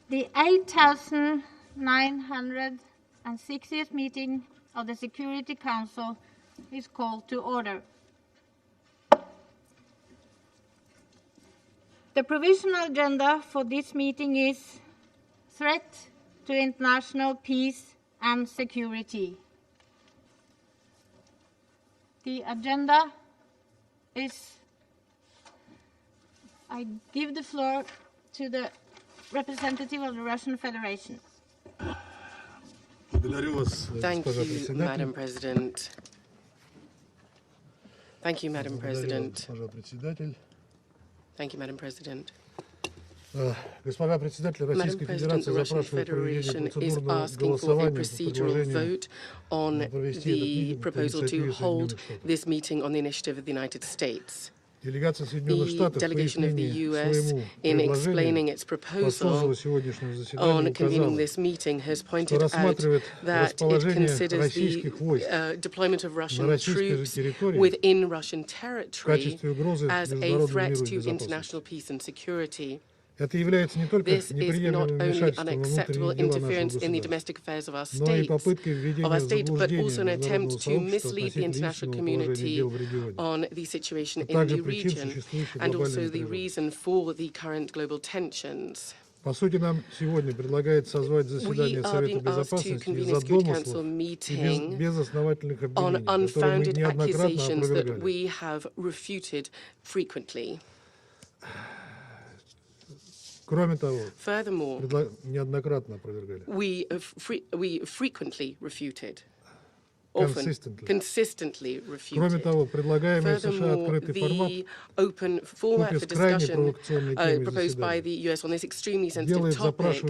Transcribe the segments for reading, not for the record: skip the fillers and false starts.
The 8,960th meeting of the Security Council is called to order. The provisional agenda for this meeting is Threat to International Peace and Security. The agenda is, I give the floor to the representative of the Russian Federation. Thank you, Madam President. Thank you, Madam President. Thank you, Madam President. Madam President, the Russian Federation is asking for a procedural vote on the proposal to hold this meeting on the initiative of the United States. The delegation of the U.S., in explaining its proposal on convening this meeting, has pointed out that it considers the deployment of Russian troops within Russian territory as a threat to international peace and security. This is not only unacceptable interference in the domestic affairs of our state, but also an attempt to mislead the international community on the situation in the region and also the reason for the current global tensions. We are being asked to convene a Security Council meeting on unfounded accusations that we have refuted frequently. Furthermore, we frequently refuted, consistently refuted. Furthermore, the open format for discussion proposed by the U.S. on this extremely sensitive topic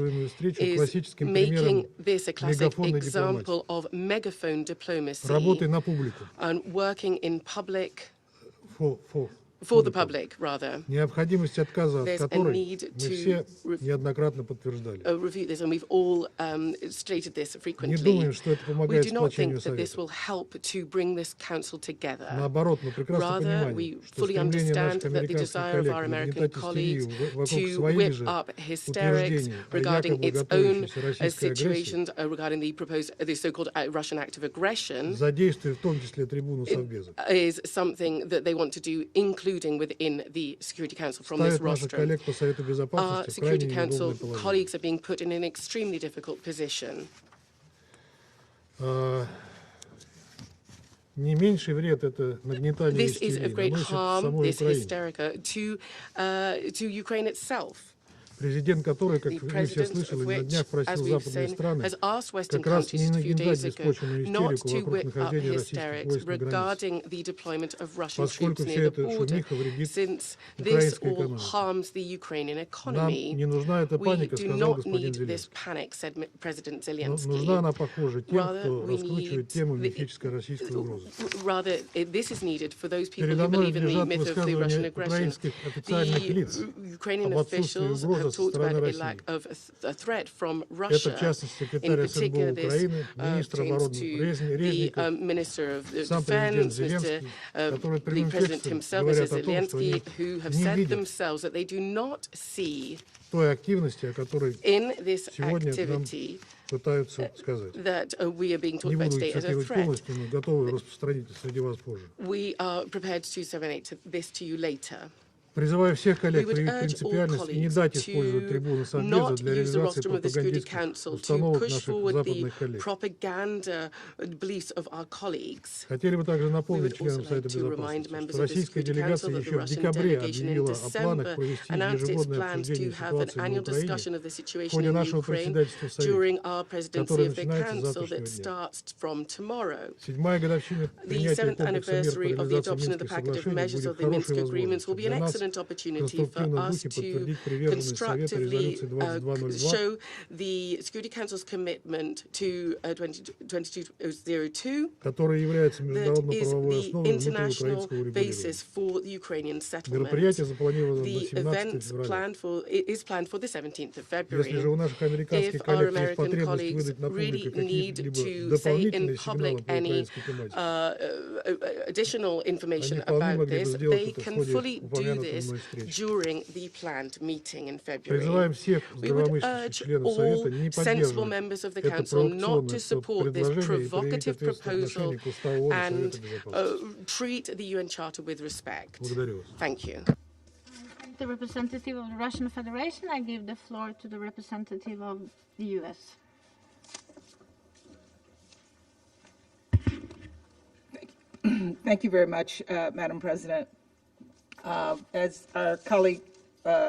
is making this a classic example of megaphone diplomacy and working in public for the public, rather. There's a need to review this, and we've all stated this frequently. We do not think that this will help to bring this council together. Rather, we fully understand that the desire of our American colleagues to whip up hysterics regarding its own situations, regarding the so-called Russian act of aggression, is something that they want to do, including within the Security Council from this rostrum. Our Security Council colleagues are being put in an extremely difficult position. This is of great harm, this hysterica, to Ukraine itself. The president of which, as we've seen, has asked Western countries a few days ago not to whip up hysterics regarding the deployment of Russian troops near the border, since this all harms the Ukrainian economy. We do not need this panic, said President Zelensky. Rather, this is needed for those people who believe in the myth of the Russian aggression. The Ukrainian officials have talked about a lack of a threat from Russia. In particular, this pertains to the Minister of Defense, the President himself, Mr. Zelensky, who have said themselves that they do not see in this activity that we are being talked about today as a threat. We are prepared to disseminate this to you later. We would urge all colleagues to not use the rostrum of the Security Council to push forward the propaganda beliefs of our colleagues. We would also like to remind members of the Security Council that the Russian delegation in December announced its plans to have an annual discussion of the situation in Ukraine during our presidency of the Council that starts from tomorrow. The 7th anniversary of the adoption of the package of measures of the Minsk agreements will be an excellent opportunity for us to constructively show the Security Council's commitment to 2202, that is the international basis for the Ukrainian settlement. The event is planned for the 17th of February. If our American colleagues really need to say in public any additional information about this, they can fully do this this during the planned meeting in February. We would urge all sensible members of the Council not to support this provocative proposal and treat the UN Charter with respect. Thank you. I thank the representative of the Russian Federation. I give the floor to the representative of the US. Thank you very much, Madam President. As our colleague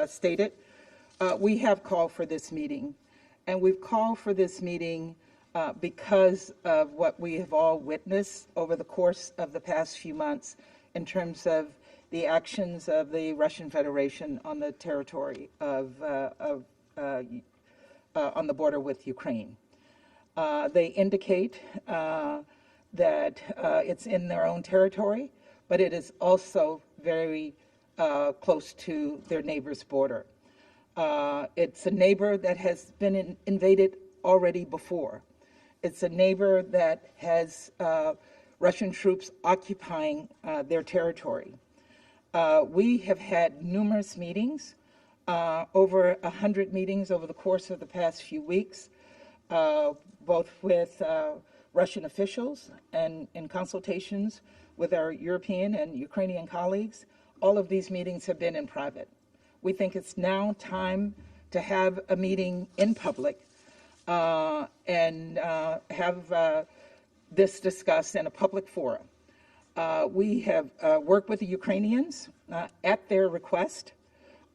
stated, we have called for this meeting, and we've called for this meeting because of what we have all witnessed over the course of the past few months in terms of the actions of the Russian Federation on the territory of on the border with Ukraine. They indicate that it's in their own territory, but it is also very close to their neighbor's border. It's a neighbor that has been invaded already before. It's a neighbor that has Russian troops occupying their territory. We have had numerous meetings, over 100 meetings over the course of the past few weeks, both with Russian officials and in consultations with our European and Ukrainian colleagues. All of these meetings have been in private. We think it's now time to have a meeting in public and have this discussed in a public forum. We have worked with the Ukrainians at their request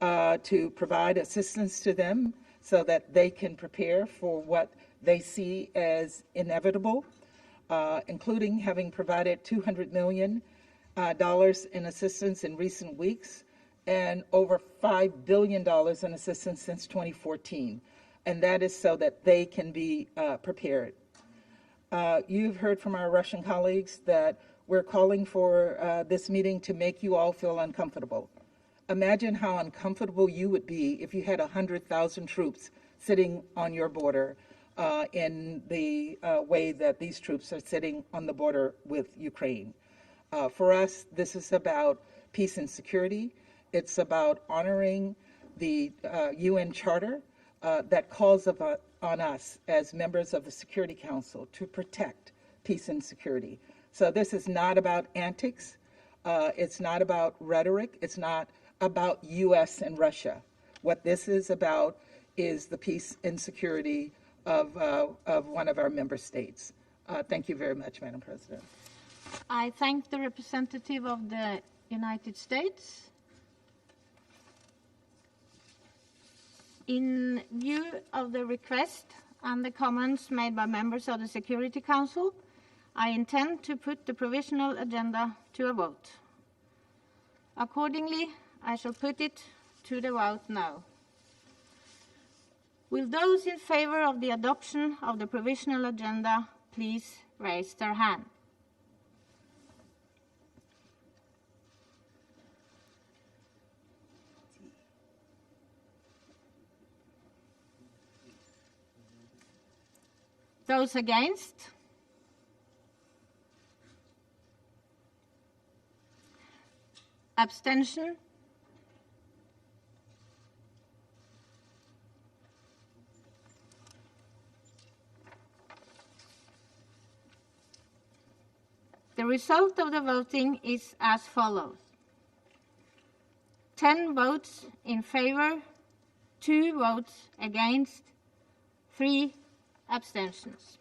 to provide assistance to them so that they can prepare for what they see as inevitable, including having provided $200 million in assistance in recent weeks and over $5 billion in assistance since 2014. And that is so that they can be prepared. You've heard from our Russian colleagues that we're calling for this meeting to make you all feel uncomfortable. Imagine how uncomfortable you would be if you had 100,000 troops sitting on your border in the way that these troops are sitting on the border with Ukraine. For us, this is about peace and security. It's about honoring the UN Charter that calls on us as members of the Security Council to protect peace and security. So this is not about antics. It's not about rhetoric. It's not about U.S. and Russia. What this is about is the peace and security of one of our member states. Thank you very much, Madam President. I thank the representative of the United States. In view of the request and the comments made by members of the Security Council, I intend to put the provisional agenda to a vote. Accordingly, I shall put it to the vote now. Will those in favor of the adoption of the provisional agenda please raise their hand? Those against? Abstention? The result of the voting is as follows. 10 votes in favor, 2 votes against, 3 abstentions.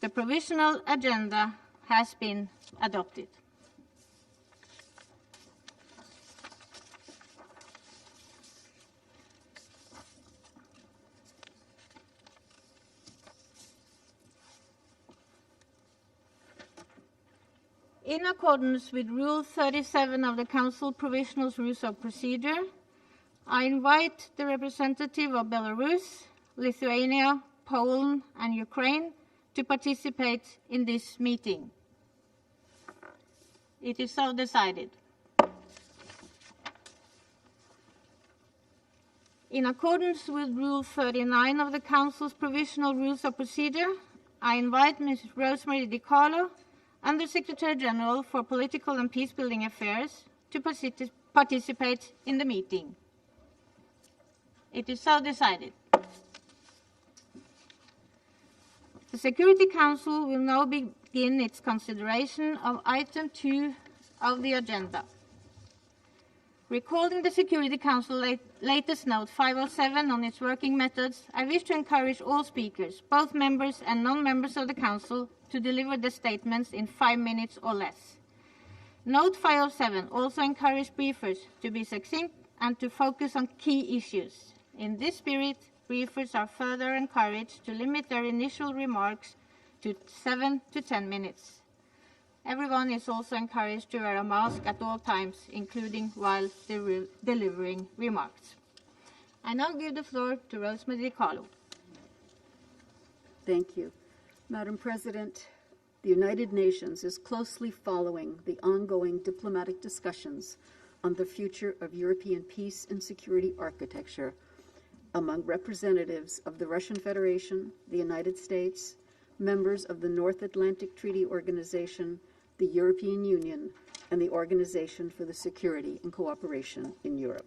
The provisional agenda has been adopted. In accordance with Rule 37 of the Council Provisional Rules of Procedure, I invite the representative of Belarus, Lithuania, Poland, and Ukraine to participate in this meeting. It is so decided. In accordance with Rule 39 of the Council's Provisional Rules of Procedure, I invite Ms. Rosemary DiCarlo Under Secretary General for Political and Peacebuilding Affairs to participate in the meeting. It is so decided. The Security Council will now begin its consideration of item 2 of the agenda. Recalling the Security Council latest note 507 on its working methods, I wish to encourage all speakers, both members and non-members of the Council, to deliver the statements in 5 minutes or less. Note 507 also encourages briefers to be succinct and to focus on key issues. In this spirit, briefers are further encouraged to limit their initial remarks to 7 to 10 minutes. Everyone is also encouraged to wear a mask at all times, including while delivering remarks. I now give the floor to Rosemary DiCarlo. Thank you. Madam President, the United Nations is closely following the ongoing diplomatic discussions on the future of European peace and security architecture among representatives of the Russian Federation, the United States, members of the North Atlantic Treaty Organization, the European Union, and the Organization for the Security and Cooperation in Europe.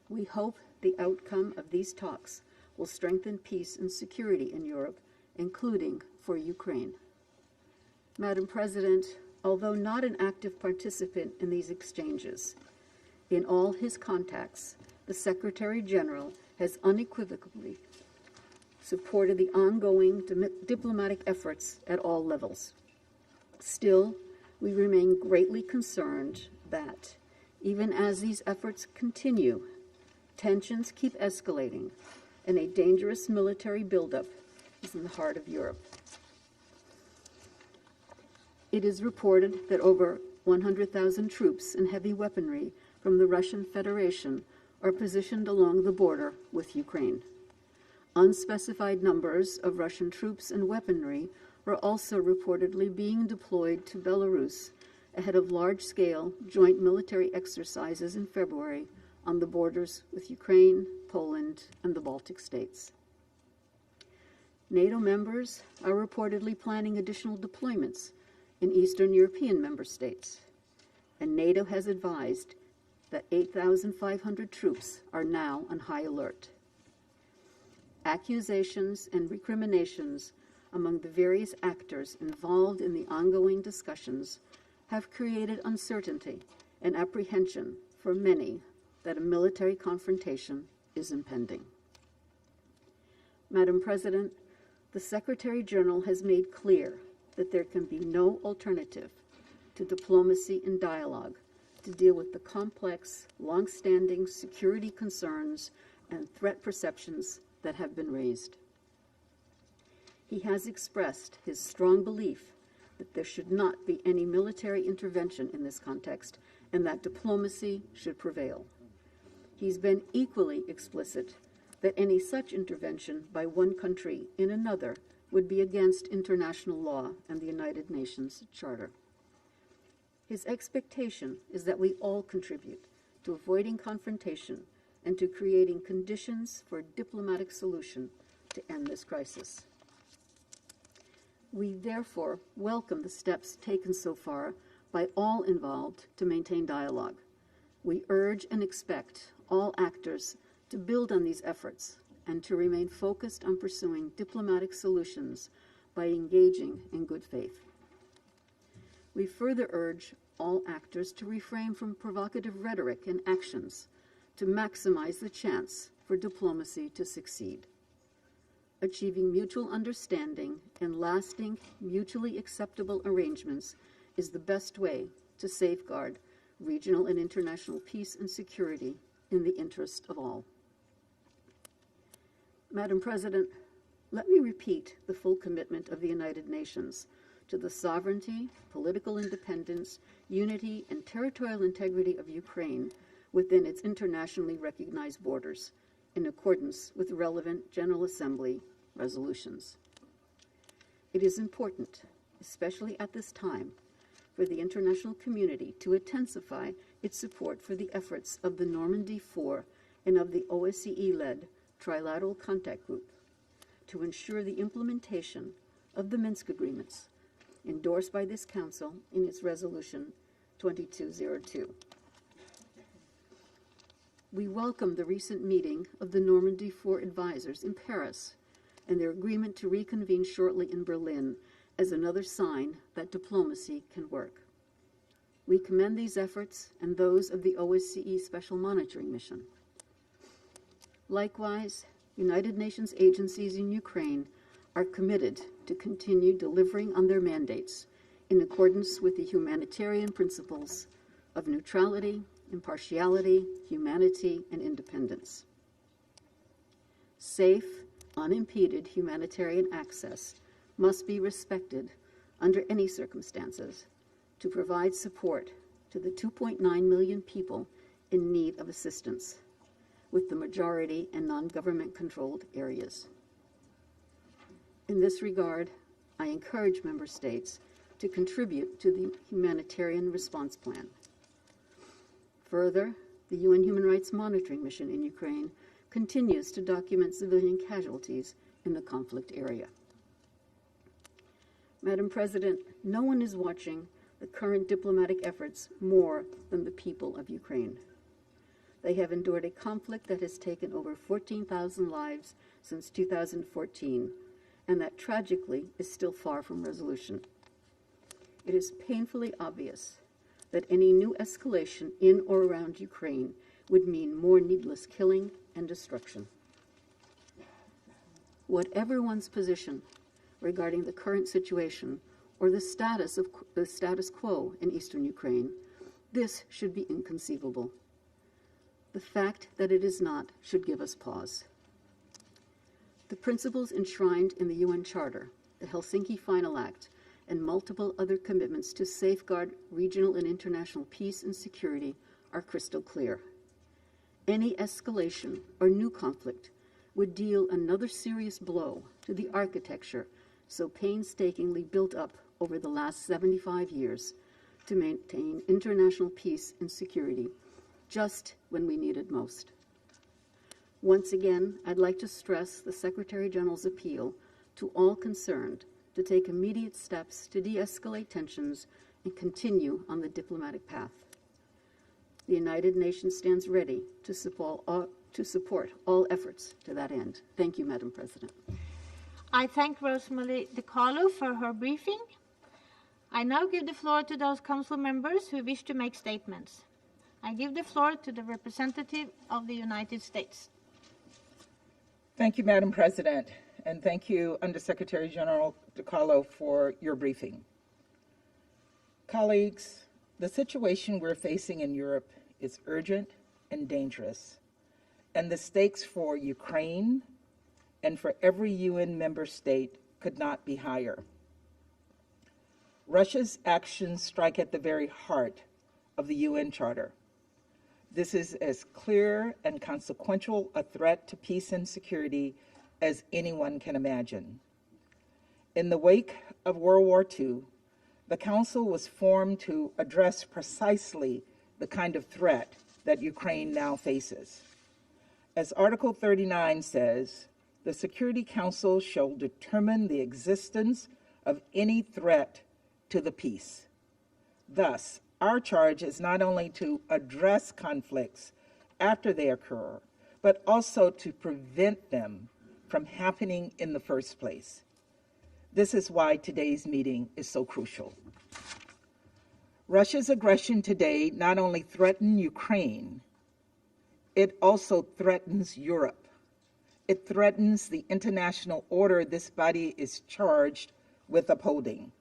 We hope the outcome of these talks will strengthen peace and security in Europe, including for Ukraine. Madam President, although not an active participant in these exchanges, in all his contacts, the Secretary General has unequivocally supported the ongoing diplomatic efforts at all levels. Still, we remain greatly concerned that, even as these efforts continue, tensions keep escalating and a dangerous military buildup is in the heart of Europe. It is reported that over 100,000 troops and heavy weaponry from the Russian Federation are positioned along the border with Ukraine. Unspecified numbers of Russian troops and weaponry are also reportedly being deployed to Belarus ahead of large-scale joint military exercises in February on the borders with Ukraine, Poland, and the Baltic states. NATO members are reportedly planning additional deployments in Eastern European member states, and NATO has advised that 8,500 troops are now on high alert. Accusations and recriminations among the various actors involved in the ongoing discussions have created uncertainty and apprehension for many that a military confrontation is impending. Madam President, the Secretary General has made clear that there can be no alternative to diplomacy and dialogue to deal with the complex, long-standing security concerns and threat perceptions that have been raised. He has expressed his strong belief that there should not be any military intervention in this context and that diplomacy should prevail. He's been equally explicit that any such intervention by one country in another would be against international law and the United Nations Charter. His expectation is that we all contribute to avoiding confrontation and to creating conditions for a diplomatic solution to end this crisis. We therefore welcome the steps taken so far by all involved to maintain dialogue. We urge and expect all actors to build on these efforts and to remain focused on pursuing diplomatic solutions by engaging in good faith. We further urge all actors to refrain from provocative rhetoric and actions to maximize the chance for diplomacy to succeed. Achieving mutual understanding and lasting, mutually acceptable arrangements is the best way to safeguard regional and international peace and security in the interest of all. Madam President, let me repeat the full commitment of the United Nations to the sovereignty, political independence, unity, and territorial integrity of Ukraine within its internationally recognized borders, in accordance with relevant General Assembly resolutions. It is important, especially at this time, for the international community to intensify its support for the efforts of the Normandy 4 and of the OSCE-led Trilateral Contact Group to ensure the implementation of the Minsk agreements endorsed by this Council in its Resolution 2202. We welcome the recent meeting of the Normandy 4 advisors in Paris and their agreement to reconvene shortly in Berlin as another sign that diplomacy can work. We commend these efforts and those of the OSCE Special Monitoring Mission. Likewise, United Nations agencies in Ukraine are committed to continue delivering on their mandates in accordance with the humanitarian principles of neutrality, impartiality, humanity, and independence. Safe, unimpeded humanitarian access must be respected under any circumstances to provide support to the 2.9 million people in need of assistance, with the majority in non-government controlled areas. In this regard, I encourage member states to contribute to the humanitarian response plan. Further, the UN Human Rights Monitoring Mission in Ukraine continues to document civilian casualties in the conflict area. Madam President, no one is watching the current diplomatic efforts more than the people of Ukraine. They have endured a conflict that has taken over 14,000 lives since 2014, and that tragically is still far from resolution. It is painfully obvious that any new escalation in or around Ukraine would mean more needless killing and destruction. Whatever one's position regarding the current situation or the status quo in eastern Ukraine, this should be inconceivable. The fact that it is not should give us pause. The principles enshrined in the UN Charter, the Helsinki Final Act, and multiple other commitments to safeguard regional and international peace and security are crystal clear. Any escalation or new conflict would deal another serious blow to the architecture so painstakingly built up over the last 75 years to maintain international peace and security just when we need it most. Once again, I'd like to stress the Secretary General's appeal to all concerned to take immediate steps to de-escalate tensions and continue on the diplomatic path. The United Nations stands ready to support all efforts to that end. Thank you, Madam President. I thank Rosemary DiCarlo for her briefing. I now give the floor to those council members who wish to make statements. I give the floor to the representative of the United States. Thank you, Madam President, and thank you, Undersecretary General DiCarlo, for your briefing. Colleagues, the situation we're facing in Europe is urgent and dangerous, and the stakes for Ukraine and for every UN member state could not be higher. Russia's actions strike at the very heart of the UN Charter. This is as clear and consequential a threat to peace and security as anyone can imagine. In the wake of World War II, the Council was formed to address precisely the kind of threat that Ukraine now faces. As Article 39 says, the Security Council shall determine the existence of any threat to the peace. Thus, our charge is not only to address conflicts after they occur, but also to prevent them from happening in the first place. This is why today's meeting is so crucial. Russia's aggression today not only threatens Ukraine, it also threatens Europe. It threatens the international order this body is charged with upholding.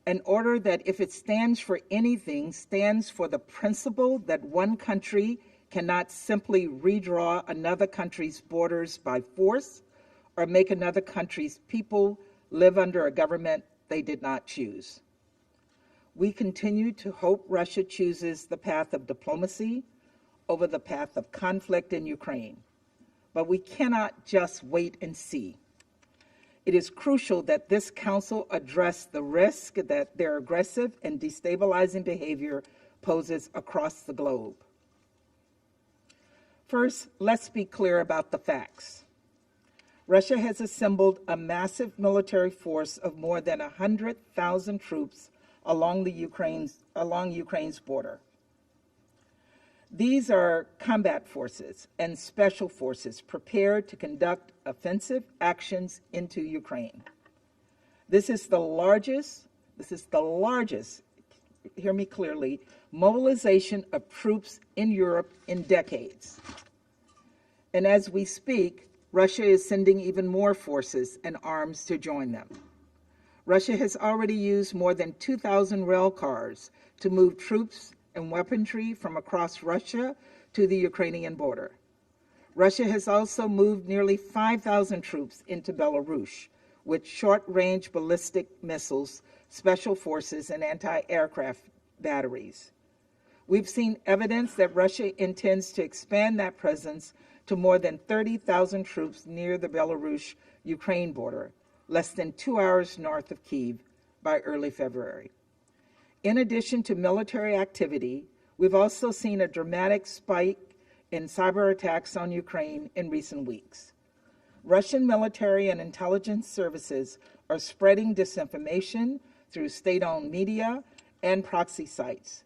An order that, if it stands for anything, stands for the principle that one country cannot simply redraw another country's borders by force or make another country's people live under a government they did not choose. We continue to hope Russia chooses the path of diplomacy over the path of conflict in Ukraine, but we cannot just wait and see. It is crucial that this Council address the risk that their aggressive and destabilizing behavior poses across the globe. First, let's be clear about the facts. Russia has assembled a massive military force of more than 100,000 troops along Ukraine's border. These are combat forces and special forces prepared to conduct offensive actions into Ukraine. This is the largest, hear me clearly, mobilization of troops in Europe in decades. And as we speak, Russia is sending even more forces and arms to join them. Russia has already used more than 2,000 rail cars to move troops and weaponry from across Russia to the Ukrainian border. Russia has also moved nearly 5,000 troops into Belarus with short-range ballistic missiles, special forces, and anti-aircraft batteries. We've seen evidence that Russia intends to expand that presence to more than 30,000 troops near the Belarus-Ukraine border, less than 2 hours north of Kyiv, by early February. In addition to military activity, we've also seen a dramatic spike in cyber attacks on Ukraine in recent weeks. Russian military and intelligence services are spreading disinformation through state-owned media and proxy sites,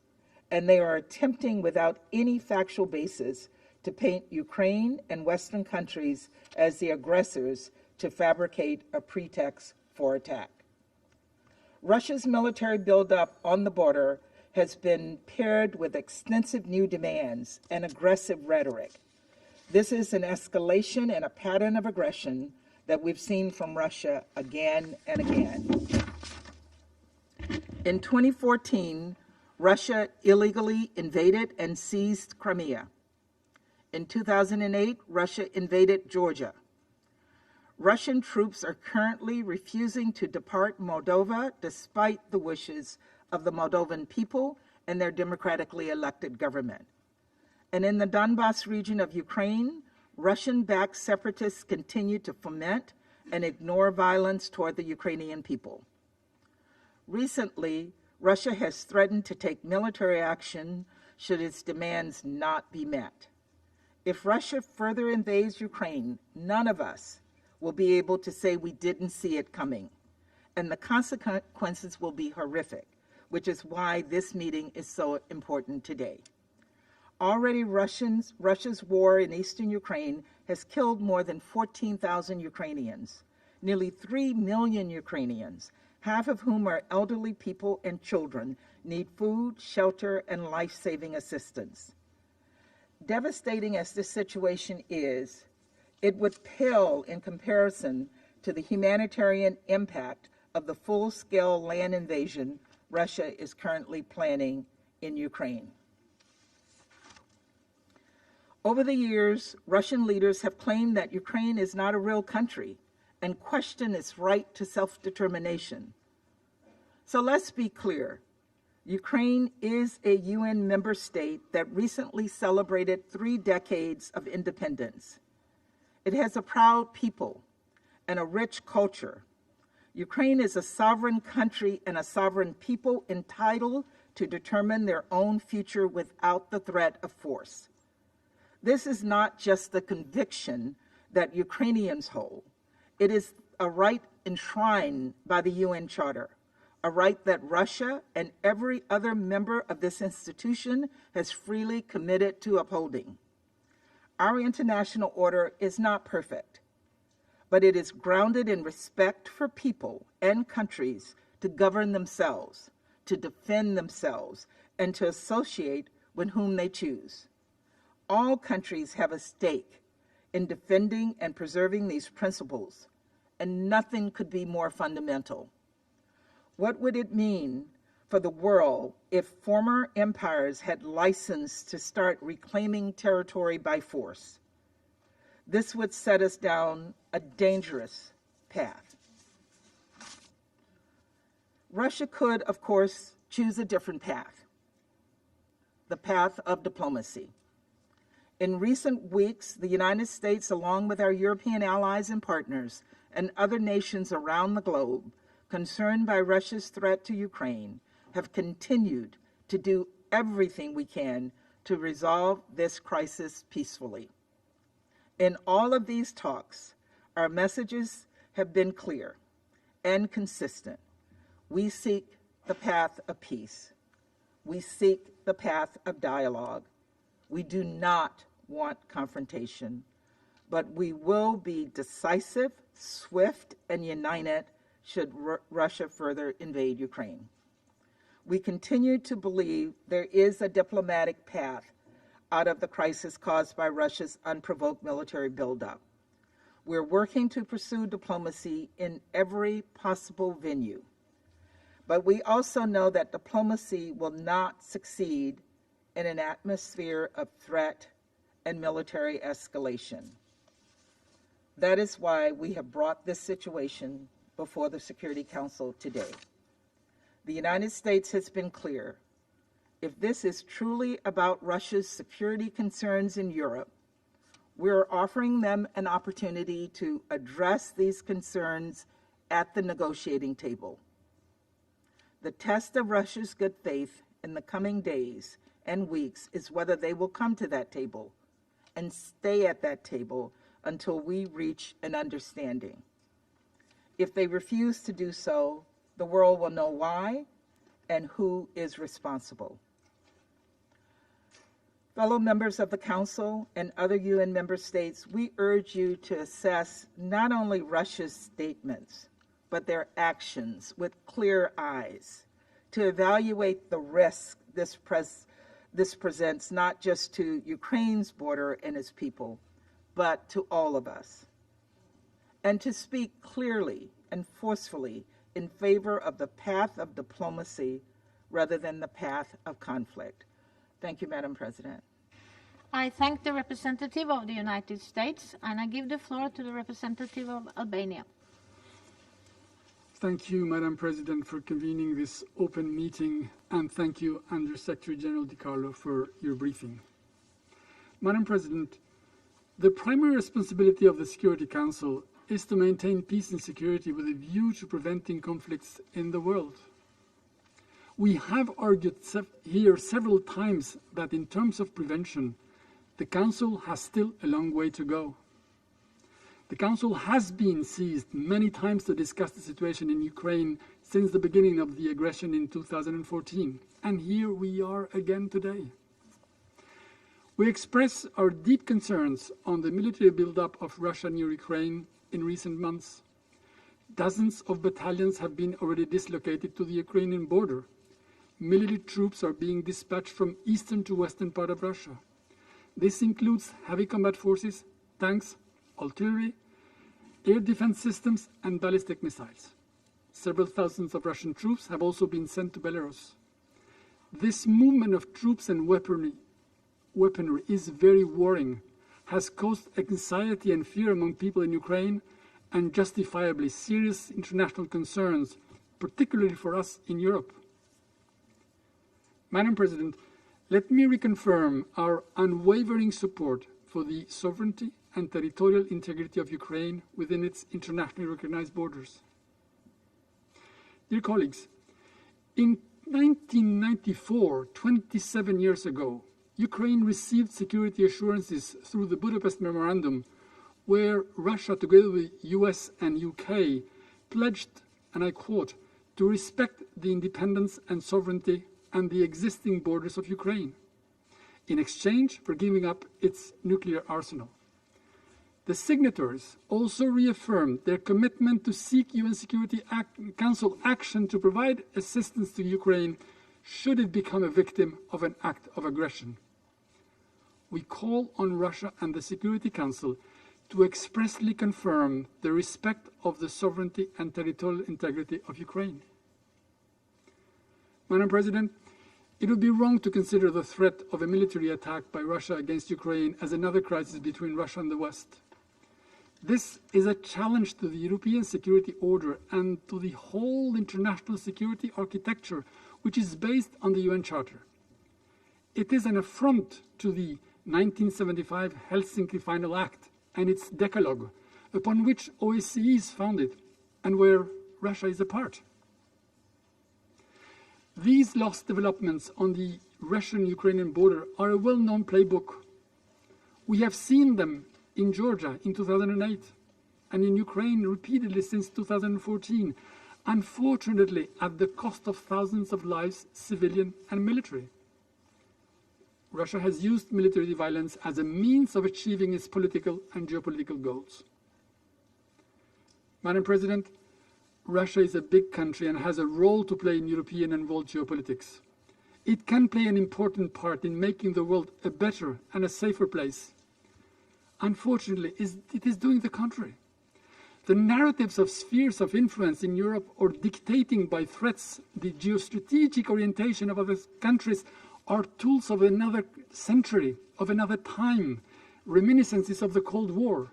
and they are attempting without any factual basis to paint Ukraine and Western countries as the aggressors to fabricate a pretext for attack. Russia's military buildup on the border has been paired with extensive new demands and aggressive rhetoric. This is an escalation and a pattern of aggression that we've seen from Russia again and again. In 2014, Russia illegally invaded and seized Crimea. In 2008, Russia invaded Georgia. Russian troops are currently refusing to depart Moldova despite the wishes of the Moldovan people and their democratically elected government. And in the Donbas region of Ukraine, Russian-backed separatists continue to foment and ignore violence toward the Ukrainian people. Recently, Russia has threatened to take military action should its demands not be met. If Russia further invades Ukraine, none of us will be able to say we didn't see it coming, and the consequences will be horrific, which is why this meeting is so important today. Already Russia's war in eastern Ukraine has killed more than 14,000 Ukrainians, nearly 3 million Ukrainians, half of whom are elderly people and children, need food, shelter, and life-saving assistance. Devastating as this situation is, it would pale in comparison to the humanitarian impact of the full-scale land invasion Russia is currently planning in Ukraine. Over the years, Russian leaders have claimed that Ukraine is not a real country and questioned its right to self-determination. So let's be clear. Ukraine is a UN member state that recently celebrated 3 decades of independence. It has a proud people and a rich culture. Ukraine is a sovereign country and a sovereign people entitled to determine their own future without the threat of force. This is not just the conviction that Ukrainians hold. It is a right enshrined by the UN Charter, a right that Russia and every other member of this institution has freely committed to upholding. Our international order is not perfect, but it is grounded in respect for people and countries to govern themselves, to defend themselves, and to associate with whom they choose. All countries have a stake in defending and preserving these principles, and nothing could be more fundamental. What would it mean for the world if former empires had license to start reclaiming territory by force? This would set us down a dangerous path. Russia could, of course, choose a different path, the path of diplomacy. In recent weeks, the United States, along with our European allies and partners and other nations around the globe, concerned by Russia's threat to Ukraine, have continued to do everything we can to resolve this crisis peacefully. In all of these talks, Our messages have been clear and consistent. We seek the path of peace. We seek the path of dialogue. We do not want confrontation, but we will be decisive, swift, and united should Russia further invade Ukraine. We continue to believe there is a diplomatic path out of the crisis caused by Russia's unprovoked military buildup. We're working to pursue diplomacy in every possible venue. But we also know that diplomacy will not succeed in an atmosphere of threat and military escalation. That is why we have brought this situation before the Security Council today. The United States has been clear. If this is truly about Russia's security concerns in Europe, we're offering them an opportunity to address these concerns at the negotiating table. The test of Russia's good faith in the coming days and weeks is whether they will come to that table and stay at that table until we reach an understanding. If they refuse to do so, the world will know why and who is responsible. Fellow members of the Council and other UN member states, we urge you to assess not only Russia's statements, but their actions with clear eyes, to evaluate the risk this presents not just to Ukraine's border and its people, but to all of us, and to speak clearly and forcefully in favor of the path of diplomacy rather than the path of conflict. Thank you, Madam President. I thank the representative of the United States, and I give the floor to the representative of Albania. Thank you, Madam President, for convening this open meeting, and thank you, Under Secretary General DiCarlo, for your briefing. Madam President, the primary responsibility of the Security Council is to maintain peace and security with a view to preventing conflicts in the world. We have argued here several times that in terms of prevention, the Council has still a long way to go. The Council has been seized many times to discuss the situation in Ukraine since the beginning of the aggression in 2014, and here we are again today. We express our deep concerns on the military buildup of Russia near Ukraine in recent months. Dozens of battalions have been already dislocated to the Ukrainian border. Military troops are being dispatched from eastern to western part of Russia. This includes heavy combat forces, tanks, artillery, air defense systems, and ballistic missiles. Several thousands of Russian troops have also been sent to Belarus. This movement of troops and weaponry is very worrying, has caused anxiety and fear among people in Ukraine, and justifiably serious international concerns, particularly for us in Europe. Madam President, let me reconfirm our unwavering support for the sovereignty and territorial integrity of Ukraine within its internationally recognized borders. Dear colleagues, in 1994, 27 years ago, Ukraine received security assurances through the Budapest Memorandum, where Russia, together with the US and UK, pledged, and I quote, to respect the independence and sovereignty and the existing borders of Ukraine, in exchange for giving up its nuclear arsenal. The signatories also reaffirmed their commitment to seek UN Security Council action to provide assistance to Ukraine should it become a victim of an act of aggression. We call on Russia and the Security Council to expressly confirm the respect of the sovereignty and territorial integrity of Ukraine. Madam President, it would be wrong to consider the threat of a military attack by Russia against Ukraine as another crisis between Russia and the West. This is a challenge to the European security order and to the whole international security architecture, which is based on the UN Charter. It is an affront to the 1975 Helsinki Final Act and its decalogue, upon which OSCE is founded and where Russia is a part. These last developments on the Russian-Ukrainian border are a well-known playbook. We have seen them in Georgia in 2008 and in Ukraine repeatedly since 2014, unfortunately at the cost of thousands of lives, civilian and military. Russia has used military violence as a means of achieving its political and geopolitical goals. Madam President, Russia is a big country and has a role to play in European and world geopolitics. It can play an important part in making the world a better and a safer place. Unfortunately, it is doing the contrary. The narratives of spheres of influence in Europe or dictating by threats the geostrategic orientation of other countries are tools of another century, of another time, reminiscences of the Cold War.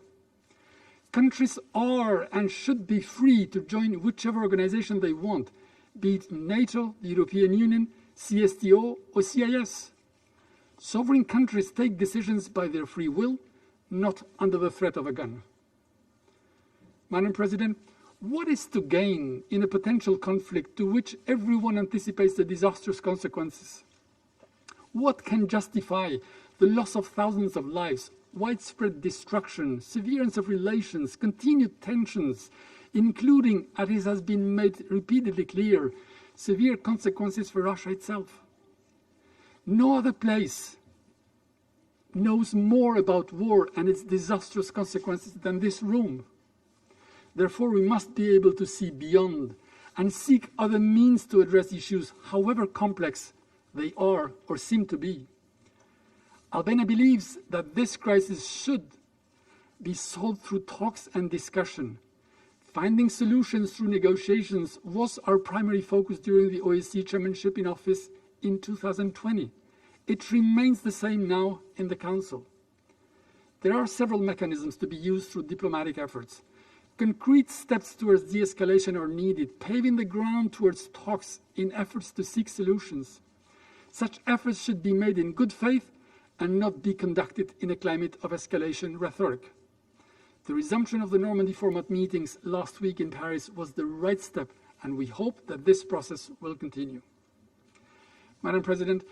Countries are and should be free to join whichever organization they want, be it NATO, the European Union, CSTO, or CIS. Sovereign countries take decisions by their free will, not under the threat of a gun. Madam President, what is to gain in a potential conflict to which everyone anticipates the disastrous consequences? What can justify the loss of thousands of lives, widespread destruction, severance of relations, continued tensions, including, as it has been made repeatedly clear, severe consequences for Russia itself? No other place knows more about war and its disastrous consequences than this room. Therefore, we must be able to see beyond and seek other means to address issues, however complex they are or seem to be. Albania believes that this crisis should be solved through talks and discussion. Finding solutions through negotiations was our primary focus during the OSCE chairmanship in office in 2020. It remains the same now in the Council. There are several mechanisms to be used through diplomatic efforts. Concrete steps towards de-escalation are needed, paving the ground towards talks in efforts to seek solutions. Such efforts should be made in good faith and not be conducted in a climate of escalation rhetoric. The resumption of the Normandy format meetings last week in Paris was the right step, and we hope that this process will continue. Madam President,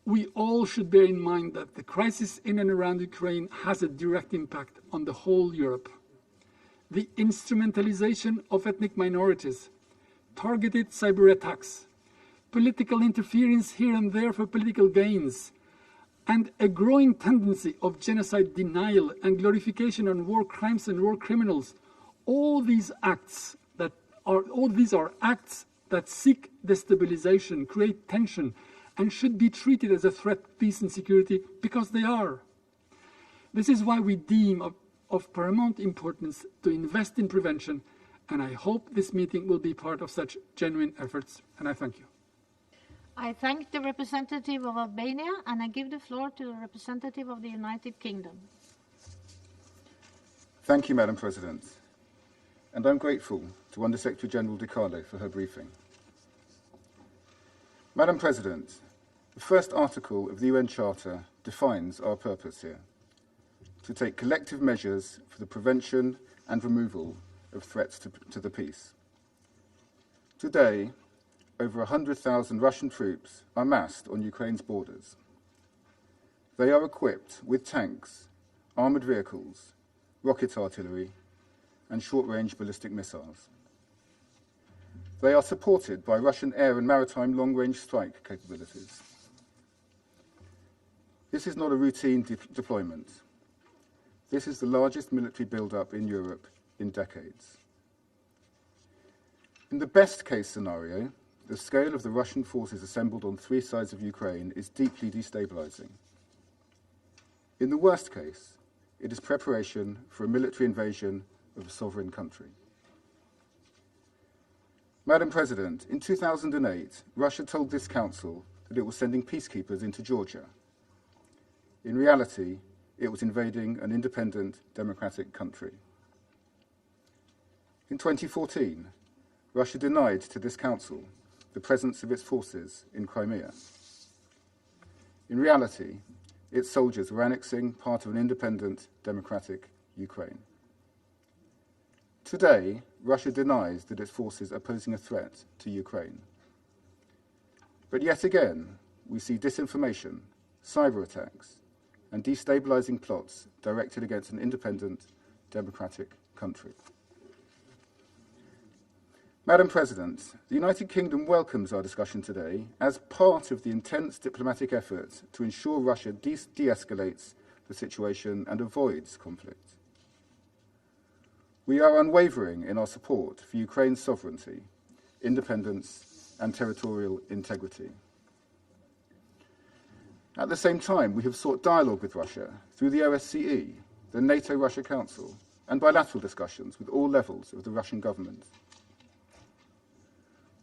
we all should bear in mind that the crisis in and around Ukraine has a direct impact on the whole Europe. The instrumentalization of ethnic minorities, targeted cyber attacks, political interference here and there for political gains, and a growing tendency of genocide denial and glorification on war crimes and war criminals, all these are acts that seek destabilization, create tension, and should be treated as a threat to peace and security because they are. This is why we deem of paramount importance to invest in prevention, and I hope this meeting will be part of such genuine efforts, and I thank you. I thank the representative of Albania, and I give the floor to the representative of the United Kingdom. Thank you, Madam President, and I'm grateful to Under-Secretary General Di Carlo for her briefing. Madam President, the first article of the UN Charter defines our purpose here: to take collective measures for the prevention and removal of threats to the peace. Today, over 100,000 Russian troops are massed on Ukraine's borders. They are equipped with tanks, armoured vehicles, rocket artillery, and short-range ballistic missiles. They are supported by Russian air and maritime long-range strike capabilities. This is not a routine deployment. This is the largest military build-up in Europe in decades. In the best-case scenario, the scale of the Russian forces assembled on three sides of Ukraine is deeply destabilizing. In the worst case, it is preparation for a military invasion of a sovereign country. Madam President, in 2008, Russia told this Council that it was sending peacekeepers into Georgia. In reality, it was invading an independent, democratic country. In 2014, Russia denied to this Council the presence of its forces in Crimea. In reality, its soldiers were annexing part of an independent, democratic Ukraine. Today, Russia denies that its forces are posing a threat to Ukraine. But yet again, we see disinformation, cyber attacks, and destabilizing plots directed against an independent, democratic country. Madam President, the United Kingdom welcomes our discussion today as part of the intense diplomatic effort to ensure Russia de-escalates the situation and avoids conflict. We are unwavering in our support for Ukraine's sovereignty, independence, and territorial integrity. At the same time, we have sought dialogue with Russia through the OSCE, the NATO-Russia Council, and bilateral discussions with all levels of the Russian government.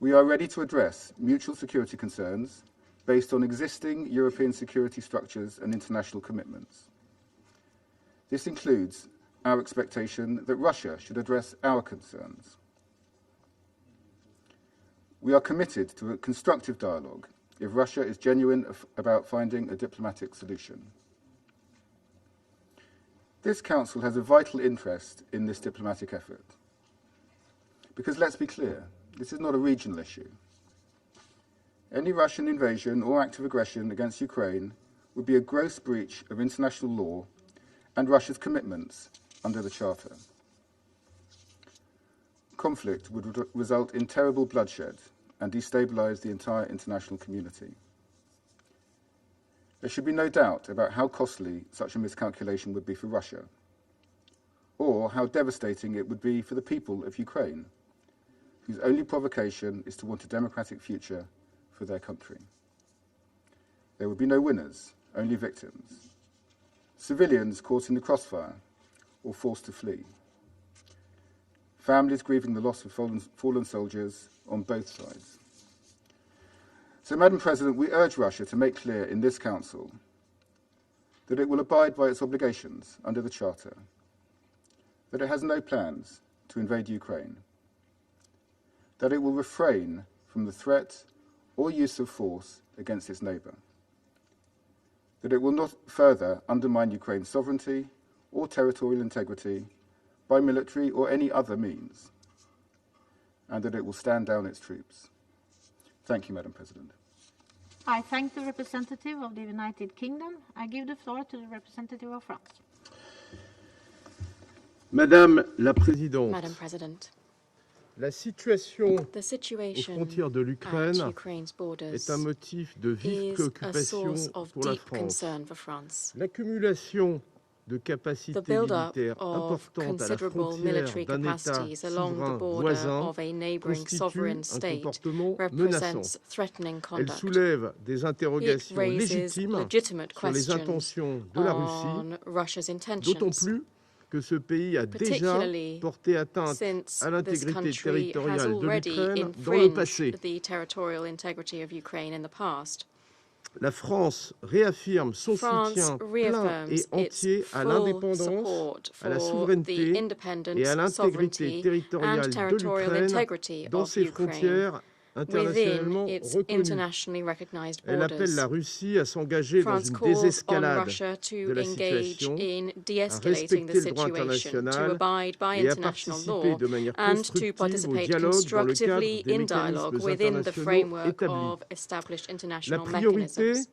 We are ready to address mutual security concerns based on existing European security structures and international commitments. This includes our expectation that Russia should address our concerns. We are committed to a constructive dialogue if Russia is genuine about finding a diplomatic solution. This Council has a vital interest in this diplomatic effort. Because let's be clear, this is not a regional issue. Any Russian invasion or act of aggression against Ukraine would be a gross breach of international law and Russia's commitments under the Charter. Conflict would result in terrible bloodshed and destabilize the entire international community. There should be no doubt about how costly such a miscalculation would be for Russia, or how devastating it would be for the people of Ukraine, whose only provocation is to want a democratic future for their country. There would be no winners, only victims. Civilians caught in the crossfire or forced to flee. Families grieving the loss of fallen soldiers on both sides. So, Madam President, we urge Russia to make clear in this Council that it will abide by its obligations under the Charter, that it has no plans to invade Ukraine, that it will refrain from the threat or use of force against its neighbour, that it will not further undermine Ukraine's sovereignty or territorial integrity by military or any other means, and that it will stand down its troops. Thank you, Madam President. I thank the representative of the United Kingdom. I give the floor to the representative of France. Madame la Présidente, Madam President, la situation the aux situation frontières de at l'Ukraine Ukraine's borders est un motif de vive is a préoccupation source of pour la deep France. concern for France. L'accumulation de The capacités build-up militaires of importantes à la considerable frontière military d'un État capacities along the souverain border voisin of a neighbouring constitue sovereign un state comportement represents menaçant. threatening Elle conduct. soulève des It interrogations raises légitimes legitimate sur les questions intentions de la Russie, on Russia's d'autant intentions, plus que ce pays a déjà particularly porté atteinte since à this l'intégrité country has territoriale de already l'Ukraine dans le passé. infringed the territorial integrity of Ukraine in the past. La France réaffirme son France soutien plein reaffirms et its entier à full l'indépendance, support à la for the souveraineté independence, et à l'intégrité sovereignty, territoriale and de territorial l'Ukraine integrity dans of ses Ukraine frontières within internationalement its reconnues. internationally recognized Elle appelle borders. la Russie à s'engager dans France une calls on désescalade Russia de to la engage situation, in à de-escalating the respecter le droit situation, to international abide by et à international participer law, de manière and to constructive au participate dialogue dans le cadre constructively des in dialogue mécanismes within the internationaux framework établis. of established La international priorité mechanisms.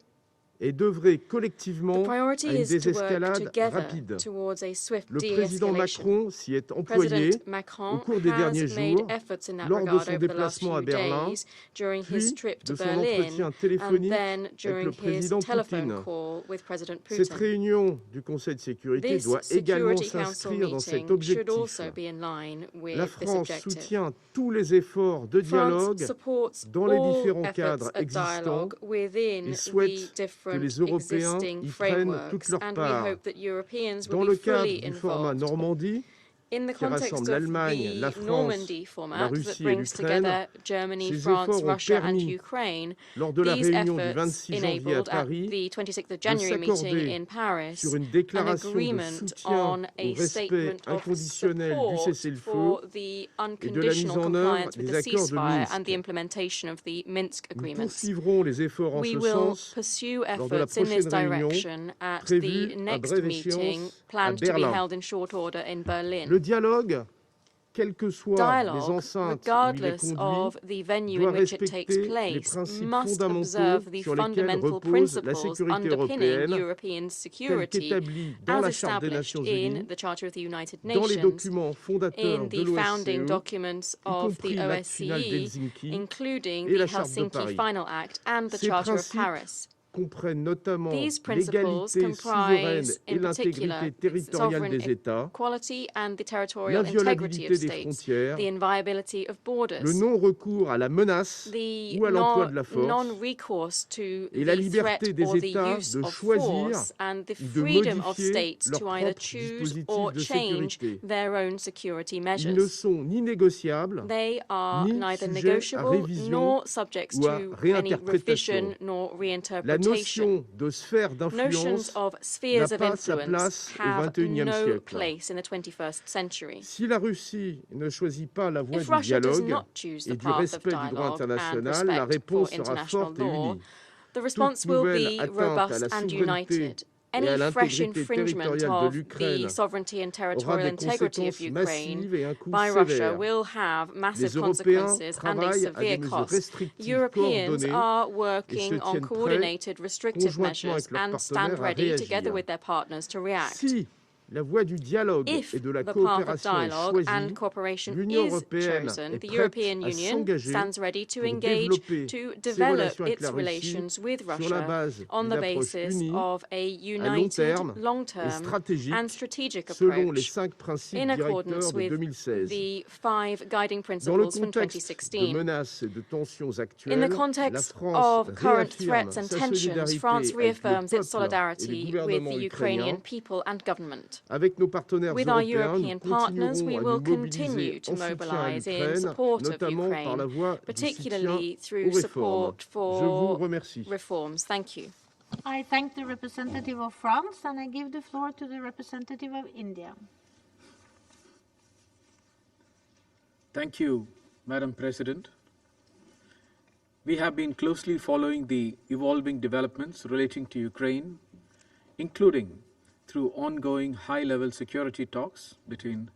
est d'œuvrer The collectivement priority à une is to work désescalade together rapide. towards a swift Le président de-escalation. Macron s'y est employé President Macron au cours des has derniers made jours, efforts in that lors de regard son over the last déplacement à few Berlin, days, during his puis trip to de son Berlin, entretien and téléphonique then avec during le his président telephone Poutine. call with President Cette Putin. réunion du Conseil de sécurité This doit également Security Council s'inscrire dans cet meeting should objectif. also be in line with La this France objective. soutient tous les efforts de dialogue France supports dans les all différents efforts cadres at existants dialogue within et the souhaite que different les Européens existing y prennent toute frameworks, leur and we part. hope that Europeans Dans will le be cadre fully du format involved. Normandie, In the qui context rassemble of l'Allemagne, la the France, Normandy la format that Russie et brings l'Ukraine, together Germany, ces France, efforts ont Russia and permis, Ukraine, lors de la these réunion du efforts 26 janvier à enabled at Paris, the 26th of de January meeting s'accorder in Paris sur une an déclaration de agreement soutien on au a respect statement of inconditionnel du support cessez-le-feu for the et de la mise unconditional en œuvre compliance with des the accords de ceasefire and Minsk. the implementation of the Minsk Nous agreements. poursuivrons les efforts en We ce will sens pursue lors de la efforts in this prochaine réunion direction at prévue the à next brève meeting échéance à planned to be Berlin. held in short order in Berlin. Le dialogue quelles que soient les dialogue, enceintes où il est regardless conduit, of the venue doit in which it takes respecter les place, principes must fondamentaux observe the sur lesquels fundamental repose la principles sécurité underpinning européenne, European telle security qu'établie dans as la Charte des established Nations in Unies, the Charter of the United dans les Nations, documents fondateurs in de the founding l'OSCE, documents y of the compris l'acte final OSCE, d'Helsinki including et the la Charte de Helsinki Paris. Final Act and the Ces Charter of principes Paris. comprennent notamment These principles l'égalité souveraine comprise, et in particular, l'intégrité territoriale sovereign des États, equality and the territorial integrity l'inviolabilité of des states, frontières, the inviolability of le borders, non-recours à la menace the ou à l'emploi de la force, non-recourse to et la the liberté threat des or the États use de of choisir force, and the ou de freedom of modifier states leurs to either propres choose dispositifs or de change sécurité. their own security Ils ne measures. sont ni négociables, They are ni neither sujets à negotiable révision nor subject ou à to any réinterprétation. revision nor La reinterpretation. notion de sphère Notions d'influence of n'a spheres of pas sa influence place au have XXIe no siècle. place in the 21st century. Si la Russie ne choisit pas la voie If du Russia does dialogue not choose the et du path of respect du droit dialogue and international, la respect réponse for sera international forte et law, unie. the response Toute will nouvelle be atteinte à robust la and souveraineté united. et Any à fresh l'intégrité infringement territoriale de of the l'Ukraine sovereignty and aura territorial des integrity of conséquences Ukraine massives et un coût by Russia sévère. will have massive Les Européens consequences and a travaillent à des severe mesures cost. restrictives Europeans coordonnées are et se working on tiennent prêts, coordinated restrictive conjointement measures avec leurs and stand partenaires, à ready together réagir. with their partners to react. Si la voie du dialogue If et de la the path of coopération est dialogue choisie, and cooperation l'Union is européenne chosen, est the prête European à Union s'engager stands ready to pour engage développer to ses develop relations avec la its Russie relations with sur la Russia base on d'une the approche basis unie, of a à long united, terme et long-term and stratégique, strategic selon les approach 5 principes in accordance directeurs de with 2016. the 5 guiding Dans le principles from contexte de 2016. menaces et de tensions In the actuelles, la context France of current réaffirme threats and sa tensions, France solidarité avec le reaffirms its peuple et les solidarity with gouvernements the ukrainiens. Ukrainian people and government. Avec nos partenaires With our européens, nous European partners, continuerons we à will nous continue mobiliser to en soutien à mobilize in l'Ukraine, support of notamment par Ukraine, la voie du soutien particularly through aux réformes. support Je vous for remercie. reforms. Thank you. I thank the representative of France, and I give the floor to the representative of India. Thank you, Madam President. We have been closely following the evolving developments relating to Ukraine, including through ongoing high-level security talks between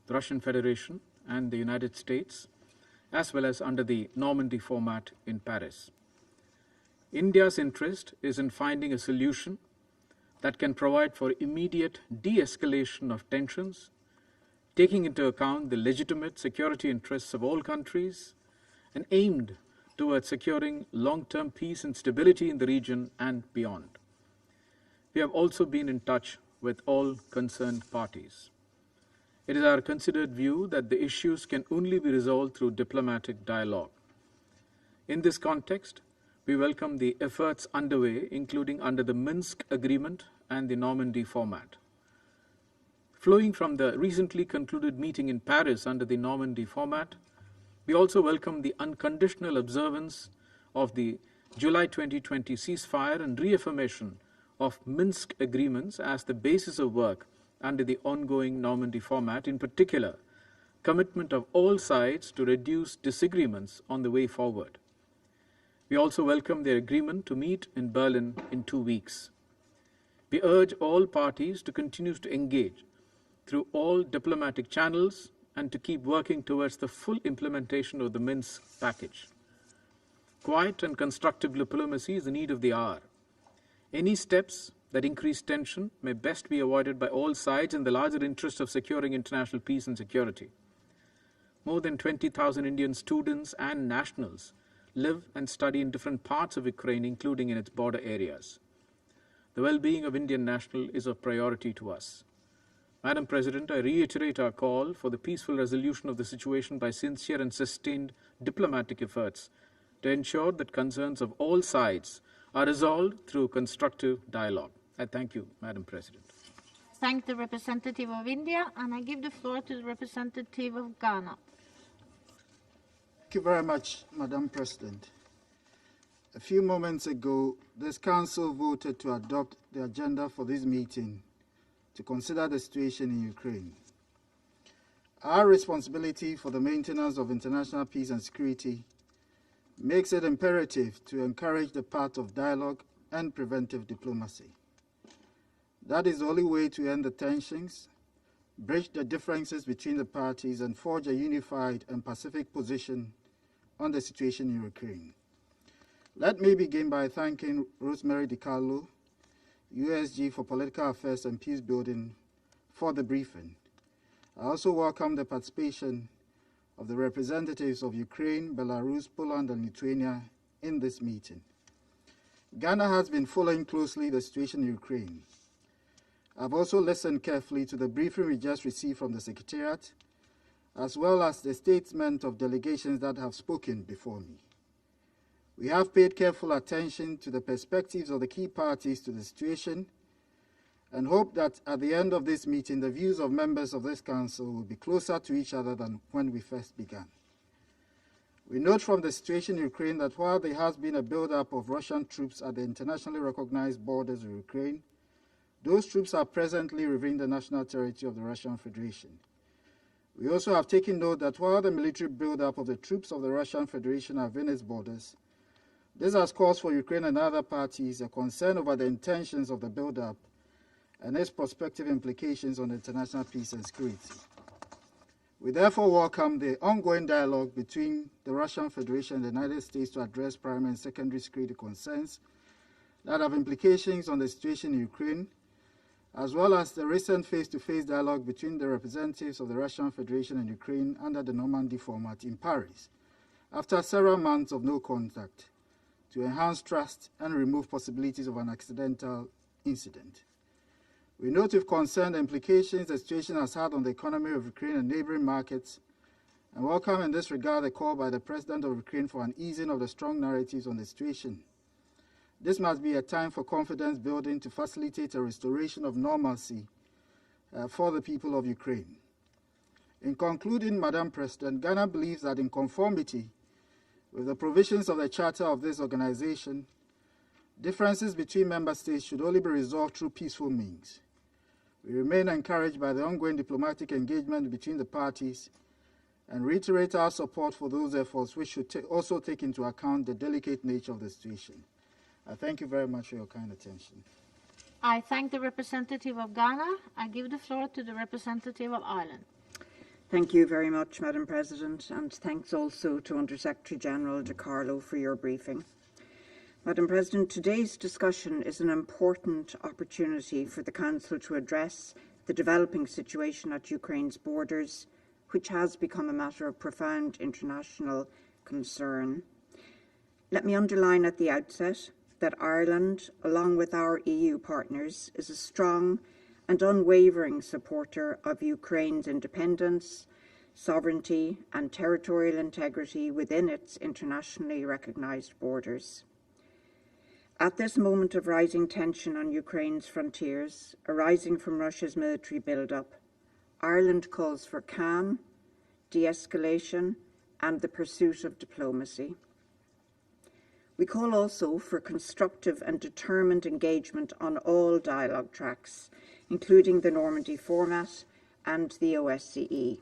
the Russian Federation and the United States, as well as under the Normandy format in Paris. India's interest is in finding a solution that can provide for immediate de-escalation of tensions, taking into account the legitimate security interests of all countries and aimed towards securing long-term peace and stability in the region and beyond. We have also been in touch with all concerned parties. It is our considered view that the issues can only be resolved through diplomatic dialogue. In this context, we welcome the efforts underway, including under the Minsk Agreement and the Normandy format. Flowing from the recently concluded meeting in Paris under the Normandy format, we also welcome the unconditional observance of the July 2020 ceasefire and reaffirmation of Minsk agreements as the basis of work under the ongoing Normandy format, in particular, commitment of all sides to reduce disagreements on the way forward. We also welcome their agreement to meet in Berlin in 2 weeks. We urge all parties to continue to engage through all diplomatic channels and to keep working towards the full implementation of the Minsk package. Quiet and constructive diplomacy is the need of the hour. Any steps that increase tension may best be avoided by all sides in the larger interest of securing international peace and security. More than 20,000 Indian students and nationals live and study in different parts of Ukraine, including in its border areas. The well-being of Indian nationals is of priority to us. Madam President, I reiterate our call for the peaceful resolution of the situation by sincere and sustained diplomatic efforts to ensure that concerns of all sides are resolved through constructive dialogue. I thank you, Madam President. Thank the representative of India, and I give the floor to the representative of Ghana. Thank you very much, Madam President. A few moments ago, this Council voted to adopt the agenda for this meeting to consider the situation in Ukraine. Our responsibility for the maintenance of international peace and security makes it imperative to encourage the path of dialogue and preventive diplomacy. That is the only way to end the tensions, bridge the differences between the parties, and forge a unified and pacific position on the situation in Ukraine. Let me begin by thanking Rosemary DiCarlo, USG for Political Affairs and Peace Building, for the briefing. I also welcome the participation of the representatives of Ukraine, Belarus, Poland, and Lithuania in this meeting. Ghana has been following closely the situation in Ukraine. I've also listened carefully to the briefing we just received from the Secretariat, as well as the statement of delegations that have spoken before me. We have paid careful attention to the perspectives of the key parties to the situation and hope that at the end of this meeting, the views of members of this Council will be closer to each other than when we first began. We note from the situation in Ukraine that while there has been a build-up of Russian troops at the internationally recognized borders of Ukraine, those troops are presently within the national territory of the Russian Federation. We also have taken note that while the military build-up of the troops of the Russian Federation are within its borders, this has caused for Ukraine and other parties a concern over the intentions of the build-up and its prospective implications on international peace and security. We therefore welcome the ongoing dialogue between the Russian Federation and the United States to address primary and secondary security concerns that have implications on the situation in Ukraine, as well as the recent face-to-face dialogue between the representatives of the Russian Federation and Ukraine under the Normandy format in Paris, after several months of no contact, to enhance trust and remove possibilities of an accidental incident. We note with concern the implications the situation has had on the economy of Ukraine and neighboring markets, and welcome in this regard the call by the President of Ukraine for an easing of the strong narratives on the situation. This must be a time for confidence building to facilitate a restoration of normalcy for the people of Ukraine. In concluding, Madam President, Ghana believes that in conformity with the provisions of the Charter of this organization, differences between member states should only be resolved through peaceful means. We remain encouraged by the ongoing diplomatic engagement between the parties and reiterate our support for those efforts, which should also take into account the delicate nature of the situation. I thank you very much for your kind attention. I thank the representative of Ghana. I give the floor to the representative of Ireland. Thank you very much, Madam President, and thanks also to Under-Secretary General DiCarlo for your briefing. Madam President, today's discussion is an important opportunity for the Council to address the developing situation at Ukraine's borders, which has become a matter of profound international concern. Let me underline at the outset that Ireland, along with our EU partners, is a strong and unwavering supporter of Ukraine's independence, sovereignty and territorial integrity within its internationally recognised borders. At this moment of rising tension on Ukraine's frontiers, arising from Russia's military build-up, Ireland calls for calm, de-escalation and the pursuit of diplomacy. We call also for constructive and determined engagement on all dialogue tracks, including the Normandy format and the OSCE.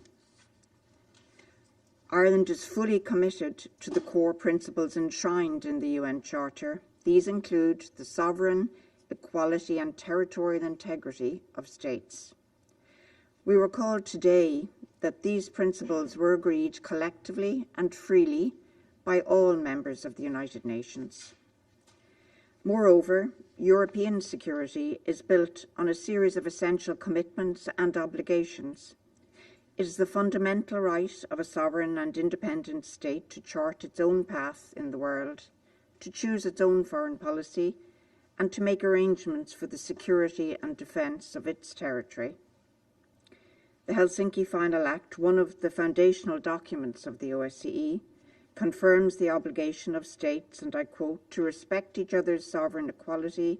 Ireland is fully committed to the core principles enshrined in the UN Charter. These include the sovereign, equality and territorial integrity of states. We recall today that these principles were agreed collectively and freely by all members of the United Nations. Moreover, European security is built on a series of essential commitments and obligations. It is the fundamental right of a sovereign and independent state to chart its own path in the world, to choose its own foreign policy, and to make arrangements for the security and defence of its territory. The Helsinki Final Act, one of the foundational documents of the OSCE, confirms the obligation of states, and I quote, to respect each other's sovereign equality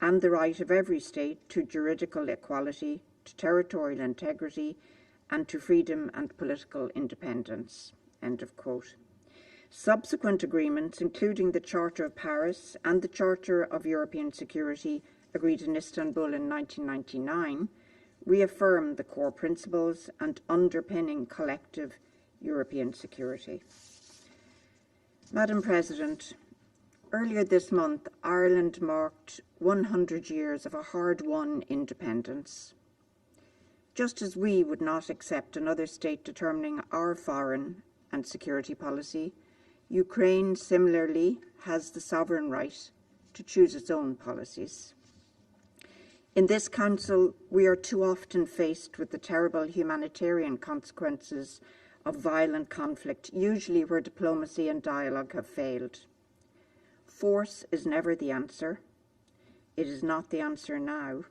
and the right of every state to juridical equality, to territorial integrity, and to freedom and political independence, end of quote. Subsequent agreements, including the Charter of Paris and the Charter of European Security, agreed in Istanbul in 1999, reaffirm the core principles and underpinning collective European security. Madam President, earlier this month, Ireland marked 100 years of a hard-won independence. Just as we would not accept another state determining our foreign and security policy, Ukraine similarly has the sovereign right to choose its own policies. In this Council, we are too often faced with the terrible humanitarian consequences of violent conflict, usually where diplomacy and dialogue have failed. Force is never the answer. It is not the answer now.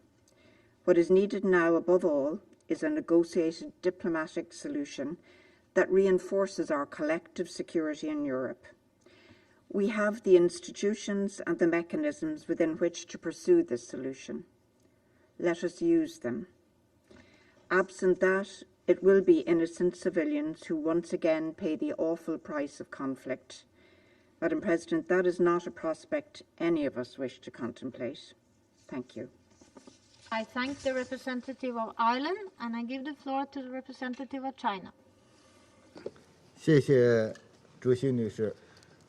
What is needed now, above all, is a negotiated diplomatic solution that reinforces our collective security in Europe. We have the institutions and the mechanisms within which to pursue this solution. Let us use them. Absent that, it will be innocent civilians who once again pay the awful price of conflict. Madam President, that is not a prospect any of us wish to contemplate. Thank you. I thank the representative of Ireland, and I give the floor to the representative of China. 谢谢主席女士。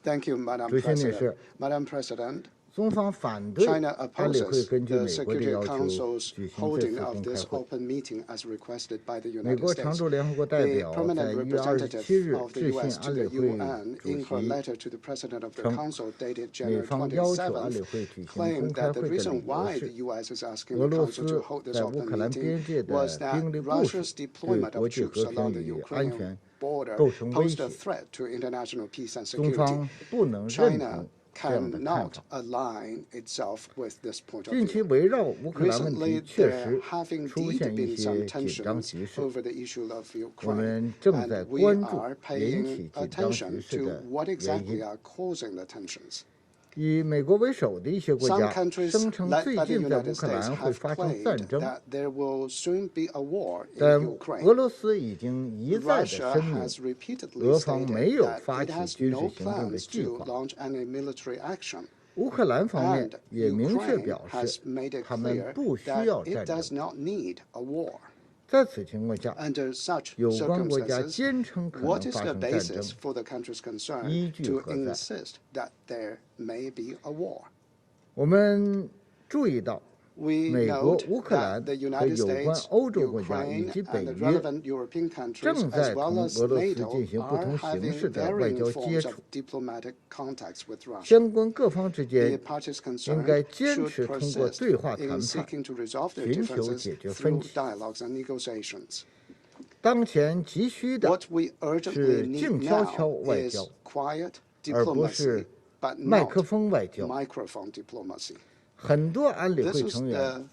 Thank you, Madam 主席女士， Madam President, 中方反对 China 安理会 opposes 根据 the 美国的 Security 要求 Council's 举行这 holding 次 of 公开 this 会。 open meeting as requested by the 美 United 国常 States. 驻联合国代 The 表在 permanent 1月27 representative 日 of the 致信 U.S. to 安 the 理会 UN 主 in her 席， letter to the President of the 称 Council dated 美 January 方要求安理 27th 会举行公 claimed 开 that the 会的 reason 理由 why 是 the U.S. is asking 俄 the 罗 Council 斯 to hold this 在乌 open 克兰 meeting 边界的 was 兵 that 力部署 Russia's 对 deployment 国 of 际 troops 和 along 平 the 与安 Ukrainian 全 border 构成威 posed a 胁， threat to international peace and 中 security. 方不能认 China 同这样的看 cannot 法。 align itself with this point of 近期 view. 围绕乌克兰问 Recently, 题确 there 实 have 出 indeed 现一 been some 些紧张 tensions 局势， over the issue of 我 Ukraine, 们正在 and we 关注 are 引 paying 起紧张局 attention 势 to 的 what 原 exactly 因。 are causing the tensions. 以美国为首的一些国 Some 家 countries, 声称 led 最 by the 近在乌 United 克 States, 兰会 have 发生 claimed 战争， that there will soon be a war 但 in 俄 Ukraine. 罗斯已经一再的 Russia 声明， has repeatedly 俄方没 stated 有 that 发 it 起 has 军 no 事行动的 plans 计 to 划。 launch any military action. 乌克兰方面 And 也明确 Ukraine 表 has 示， made it 他们 clear 不需 that 要 it 战 does 争。 not need a war. 在此情况下， Under such 有关国家 circumstances, 坚称可能 what is 发 the 生战争 basis，for the country's concern 依据 to 何在？ insist that there may be a war? 我们注意到， We 美国、 note 乌克 that 兰 the 和 United 有关 States, 欧洲国家以 Ukraine, 及北 and the 约 relevant European countries, 正 as 在 well 同 as 俄罗斯 NATO, 进行不 are 同形 having 式的外 varying 交接 forms 触 of。diplomatic contacts with Russia. 相关各方之 The 间 parties 应该 concerned 坚 should 持通过 persist 对话谈 in 判 seeking to resolve their 寻求 differences 解决分 through 歧。 dialogues and negotiations. 当前急需的 What we urgently 是 need 静悄悄 now 外 is 交， quiet 而不 diplomacy, 是 but 麦 not 克风外交。 microphone diplomacy. 很多安理 This 会 is 成员 the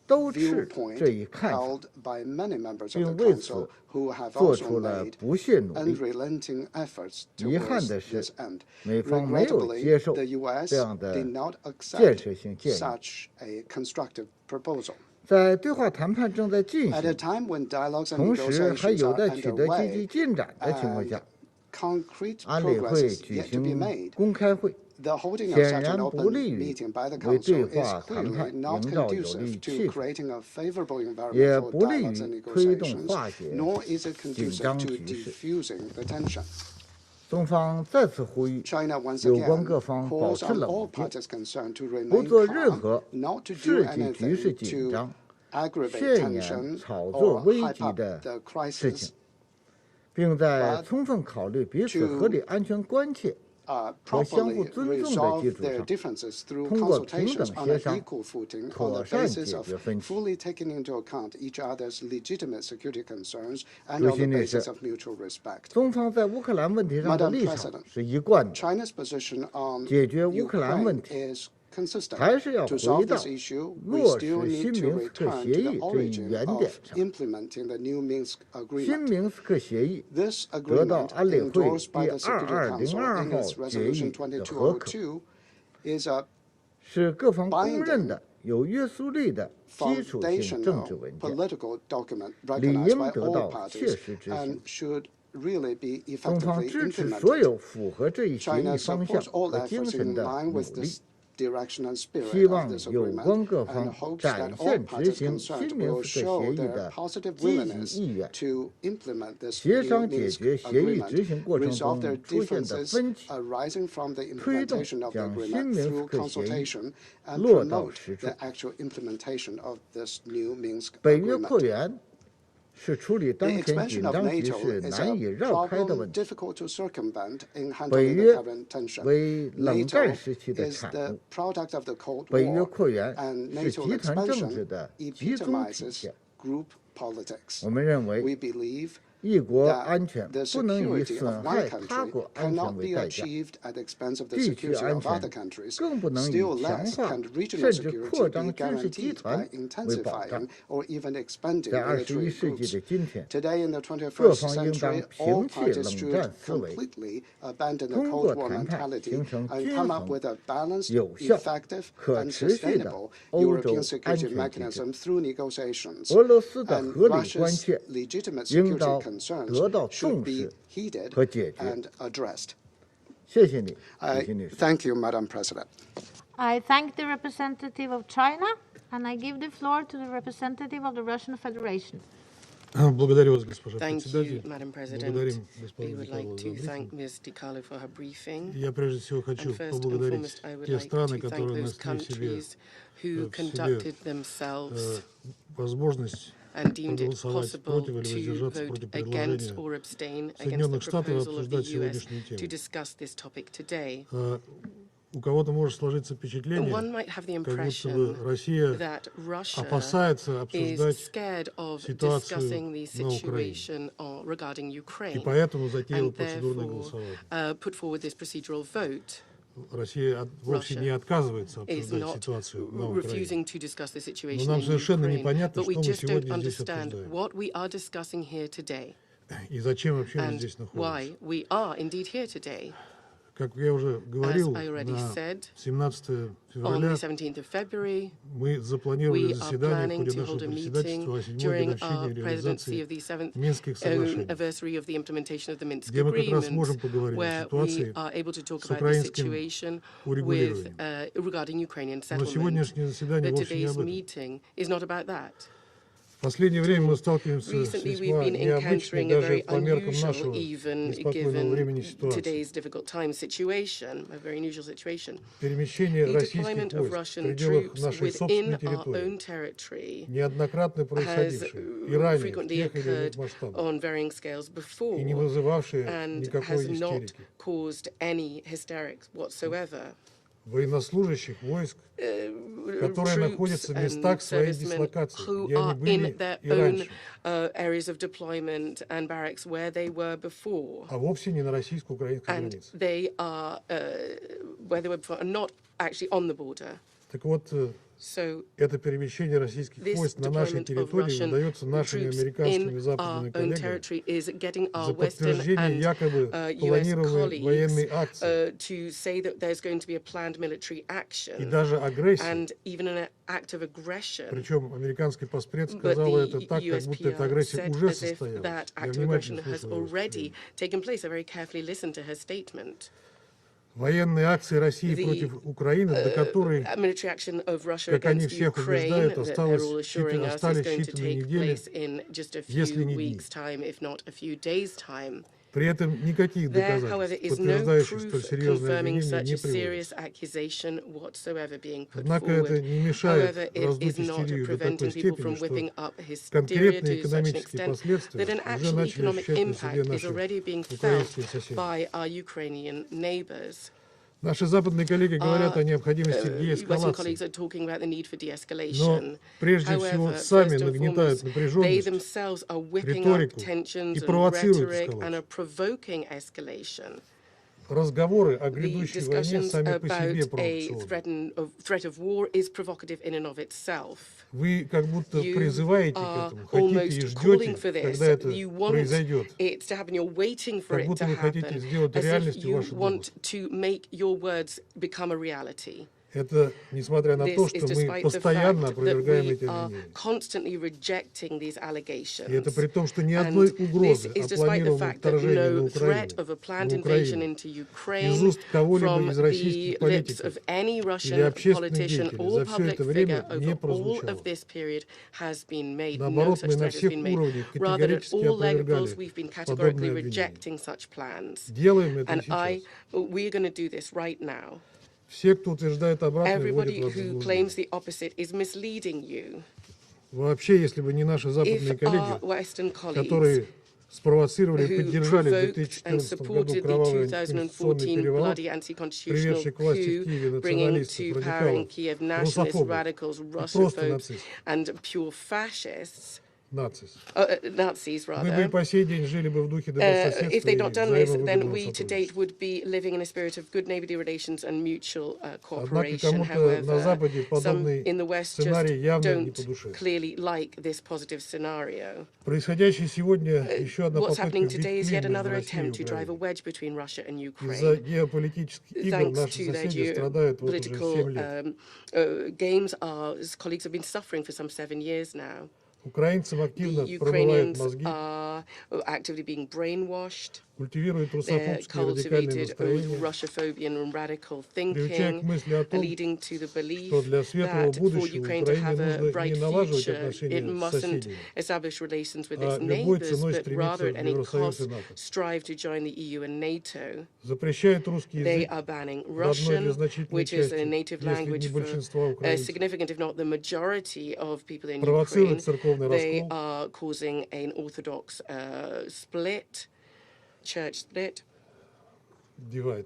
都持 viewpoint 这一看法， held by many members of 并 the 为此 Council who have 做 also 出了 made 不懈努力。 unrelenting efforts 遗憾 towards 的是 this end. 美方没有接 Regrettably, 受 the U.S. 这样的 did not 建 accept 设性建议。 such a constructive proposal. 在对话谈判正在进 At a 行， time when dialogues and 同时还 negotiations 有 are 待取得积极 underway 进展的情况 and 下， concrete 安理 progress 会 is 举 yet to be 行 made, 公开会， the holding of 显 such an 然不 open 利于 meeting by the 为对 Council is 话谈 clearly 判 not 营造有利 conducive to 气氛， creating a favorable 也 environment for 不利 dialogues and 于推动 negotiations, 化解 nor is it 紧 conducive 张 to 局势。 diffusing the tension. 中方再次呼吁 China once 有关 again 各方保 calls 持 on 冷 all 静， parties concerned to 不 remain 做任 calm, 何 not to do 刺激局势 anything 紧 to 张、 aggravate 渲染 tension 炒作 or 危 hype 急 up 的 the 事情 crisis,，并在 but 充分考虑彼此合理安全关切和相互 properly 尊重的 resolve 基础 their 上， differences through 通过平 consultations 等 on 协 an 商 equal footing on 妥 the 善 basis 解 of 决分歧。 fully taking into account each other's legitimate security concerns and 主 on 席 the 女士 basis of mutual respect. 中方在乌克兰问题上的 Madam 立场 President, 是一贯的， China's position on 解决乌克兰问 Ukraine 题 is consistent. 还是要 To 回 solve 到 this issue, we 落 still 实新 need to 明斯克 return 协 to 议 the 这一 origin 原 of 点上。 implementing the new Minsk 新 agreement. 明斯克协议 This 得到 agreement, 安理会 endorsed 第 by the Security Council 2202 in 号 its 决议 Resolution 的合可， 2202, is a 是各方公认的有约束力的基础性政治 foundational 文件， political document 理 recognized 应 by 得 all 到 parties 切实执 and 行。 should really be 中方 effectively 支持所 implemented. 有符合这一协 China 议方向 supports all 和精 efforts 神 in 的 line 努 with 力， this direction and 希 spirit of 望 this 有 agreement 关各 and 方 hopes 展 that all 现执 parties 行 concerned 新明 will 斯克协 show 议 their 的 positive 积极 willingness 意愿， to implement this 协 new 商解 Minsk 决协议执 agreement, 行过程 resolve 中 their 出现的 differences 分歧， arising from the 推动 implementation of the 将新 agreement 明斯 through 克协议 consultation and 落到 promote 实处。 the actual implementation of this new Minsk 北约 agreement. 扩员是处理 The 当前紧 expansion of 张局 NATO 势 is 难以 a 绕开的 problem 问题。 difficult to circumvent in 北 handling the 约 current tension. 为冷 NATO 战时期的 is 产 the 物， product of the Cold 北约 War, 扩员 and 是 NATO 集团政治 expansion 的集中体 epitomizes 现。 group politics. 我们认为 We believe 一国 that 安全 the 不能以 security 损 of 害 one 他 country 国安全 cannot 为 be 代价， achieved at the expense of the 地区 security 安 of other 全 countries. 更不能以 Still 强 less 化 can regional 甚至 security 扩 be 张军事集 guaranteed 团 by 为保障。 intensifying or even expanding 在 military 21世纪 groups. 的今天， Today in the 各 21st 方应当 century, all 摒弃 parties 冷 should 战思维， completely abandon the 通 Cold 过 War 谈判 mentality 形成 and 均 come up 衡、 with a balanced, 有效、 effective, 可 and 持续的 sustainable 欧洲 European 安 security 全体制。 mechanism through negotiations. 俄罗斯的 And 合理关 Russia's 切 legitimate 应 security 当 concerns 得到 should 重 be 视 heeded 和解决。 and addressed. 谢谢你，李 I 欣女士。 thank you, Madam President. I thank the representative of China, and I give the floor to the representative of the Russian Federation. Благодарю вас, госпожа Thank you, председатель. Madam President. Благодарим We госпожу would like Николову за to thank брифинг. Ms. DiCarlo for her briefing. Я прежде всего хочу And first and поблагодарить foremost, I would те like страны, to thank которые those нашли в себе countries who в conducted себе themselves возможность and deemed it проголосовать possible против или to воздержаться vote против against предложения or abstain against the Соединенных Штатов proposal of the обсуждать US сегодняшнюю to тему. discuss this topic today. У кого-то может сложиться впечатление, One might have the как будто бы impression Россия that Russia опасается is обсуждать scared of ситуацию discussing the на Украине. situation regarding И Ukraine поэтому затеяла and процедурное therefore голосование. put forward this procedural vote. Россия вовсе не отказывается Is обсуждать not ситуацию на Украине. refusing to discuss the Но situation нам in совершенно Ukraine, непонятно, but we что мы just don't сегодня здесь understand обсуждаем. what we are discussing here today И зачем вообще мы and здесь находимся. why we are indeed here today. Как я уже говорил, I already на said, 17 On февраля the 17th of February, мы запланировали we are заседание в planning ходе to нашего hold a председательства о meeting седьмой during годовщине our presidency реализации of the 7th Минских соглашений, anniversary of the implementation of the Minsk где мы как раз agreements, можем поговорить о where we ситуации are able to talk с about the украинским situation урегулированием. regarding Ukrainian Но settlement. сегодняшнее заседание But вовсе не today's об этом. meeting is not about that. В последнее время мы сталкиваемся с Recently, we've весьма been необычной encountering a даже very по меркам unusual, нашего even неспокойного времени given ситуации. today's difficult time situation, a very unusual situation. Перемещение The российских deployment of войск в Russian пределах troops нашей собственной within our own территории, territory неоднократно has происходившее и ранее в frequently тех или иных occurred масштабах, on varying scales before и не вызывавшее and никакой has not истерики. caused any hysterics whatsoever. Военнослужащих войск, которые находятся в местах своей дислокации, Who где они are были in their и own раньше, areas of deployment and barracks where they were before. а вовсе не на российско-украинской And границе. they are, where they were before, and not actually on the border. Так вот, So это перемещение российских this войск на нашей deployment of территории Russian выдается нашими troops американскими in и our западными own коллегами territory is getting our за Western подтверждение and якобы US планируемой военной colleagues акции to say that there's going to be a planned military и action даже агрессии. and even an act of aggression. Причем американский поспред But сказала the это так, как будто эта USPR агрессия said уже as if состоялась. that Я act of внимательно aggression has слушал ее already выступление. taken place. I very carefully listened to her statement. Военные акции России против Украины, до которой, Military action of Russia как они against всех Ukraine убеждают, that they're all остались assuring us is считанные going to take недели, place in just a если few не дни. weeks' time, if not a few days' time. При этом никаких There, however, доказательств, is no подтверждающих столь proof серьезное confirming обвинение, such не a приводится. serious accusation whatsoever being put Однако это forward. не мешает However, it is раздуть not истерию до preventing такой people степени, from что whipping up hysteria конкретные to such an экономические extent последствия that an уже actual начали economic ощущать на себе impact is наши already being felt украинские соседи. by our Ukrainian neighbors. Наши западные коллеги говорят о необходимости Western colleagues деэскалации, are talking about the need for но de-escalation. прежде всего However, сами first and нагнетают foremost, they напряженность, themselves are whipping up риторику tensions и and провоцируют rhetoric and эскалацию. are provoking escalation. Разговоры о The грядущей войне discussions сами по себе about a провокационны. threat of war is provocative in and of itself. Вы как будто You призываете к are этому, хотите и almost calling ждете, for this. когда это You want произойдет. it to happen. You're waiting for Как it будто to вы хотите happen, сделать as if реальностью you ваши want домыслы. to make your words become a reality. Это несмотря на то, This is что мы despite the постоянно fact that опровергаем we эти are обвинения. constantly rejecting these allegations. И это при том, что ни And одной this угрозы is о despite the планированном fact that вторжении на no threat of a planned invasion Украину into из Ukraine уст кого-либо from из the российских lips политиков of any или Russian общественных politician деятелей or за все public это figure время не over all прозвучало. of this period has been made. No Наоборот, such мы на threat has всех been made. уровнях Rather, at категорически all levels, опровергали we've been categorically подобные обвинения. rejecting such plans. Делаем это And сейчас. we're going to do this right now. Все, кто утверждает обратное, вводят Everybody вас в who заблуждение. claims the opposite is misleading you. Вообще, если бы не наши западные коллеги, которые спровоцировали и поддержали в 2014 году кровавый антиконституционный переворот, приведший к власти в Киеве националистов, радикалов, русофобов и просто нацистов. Nazis, rather. Мы бы и по сей день жили бы в духе добрососедства If they'd и not done this, then взаимовыгодного we to date сотрудничества. would be living in a spirit of good neighbourly relations and mutual Однако cooperation. кому-то на However, Западе some подобный in the West just сценарий явно не по don't душе. clearly like this positive scenario. Происходящее сегодня еще одна What's попытка happening вбить today is клин yet между another Россией и attempt to drive a Украиной. wedge between Russia and Из-за Ukraine. геополитических игр Thanks наши to their соседи страдают вот уже 7 geopolitical лет. games, our colleagues have been suffering for some 7 years now. Украинцам The активно промывают Ukrainians мозги, are actively being brainwashed. культивируют They're русофобские радикальные cultivated настроения, Russophobia and radical приучая к thinking, мысли о том, leading to the belief что для светлого that for будущего Ukraine to have Украине a нужно bright не налаживать future, it отношения с mustn't соседями, establish relations with а its любой neighbours, ценой but rather стремиться at в any Евросоюз cost и НАТО. strive to join the EU and NATO. Запрещает русский They язык are banning в родной или Russian, значительной which is a части, native если language не for большинства a украинцев, significant, if not the majority of people in Ukraine. провоцирует церковный They раскол, are causing an Orthodox split, church split, divide.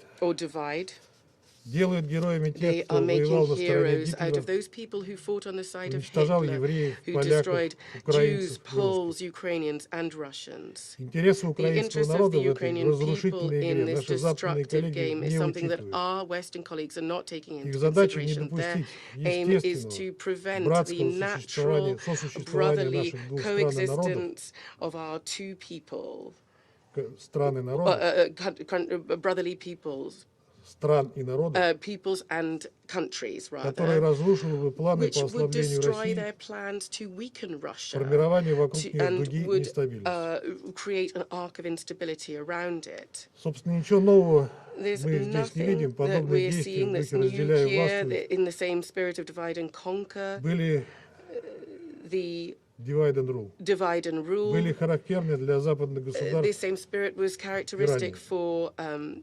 делают героями тех, They кто are воевал making на стороне heroes out of Гитлера, those people who fought on the side of уничтожал Hitler, евреев, who поляков, destroyed Jews, украинцев и Poles, русских. Ukrainians, and Russians. Интересы The украинского interests of народа the в этой Ukrainian people разрушительной in игре this наши западные destructive коллеги game is не something that учитывают. our Western colleagues are not taking Их into задача не consideration. Their допустить aim is to естественного, prevent the братского natural, сосуществования brotherly наших двух стран и народов, coexistence of our two people, стран и народов, brotherly peoples, стран и народов, peoples and countries, который rather, разрушил бы планы which по would ослаблению destroy России, their plans to weaken Russia формирование вокруг нее and дуги would нестабильности. create an arc of instability around it. Собственно, ничего нового There's мы здесь не видим. nothing that Подобные we're действия seeing в that's духе new «разделяй и here, властвуй» in the same spirit of divide and conquer, были the divide and rule, divide and rule. были характерны для западных This государств. same spirit was characteristic for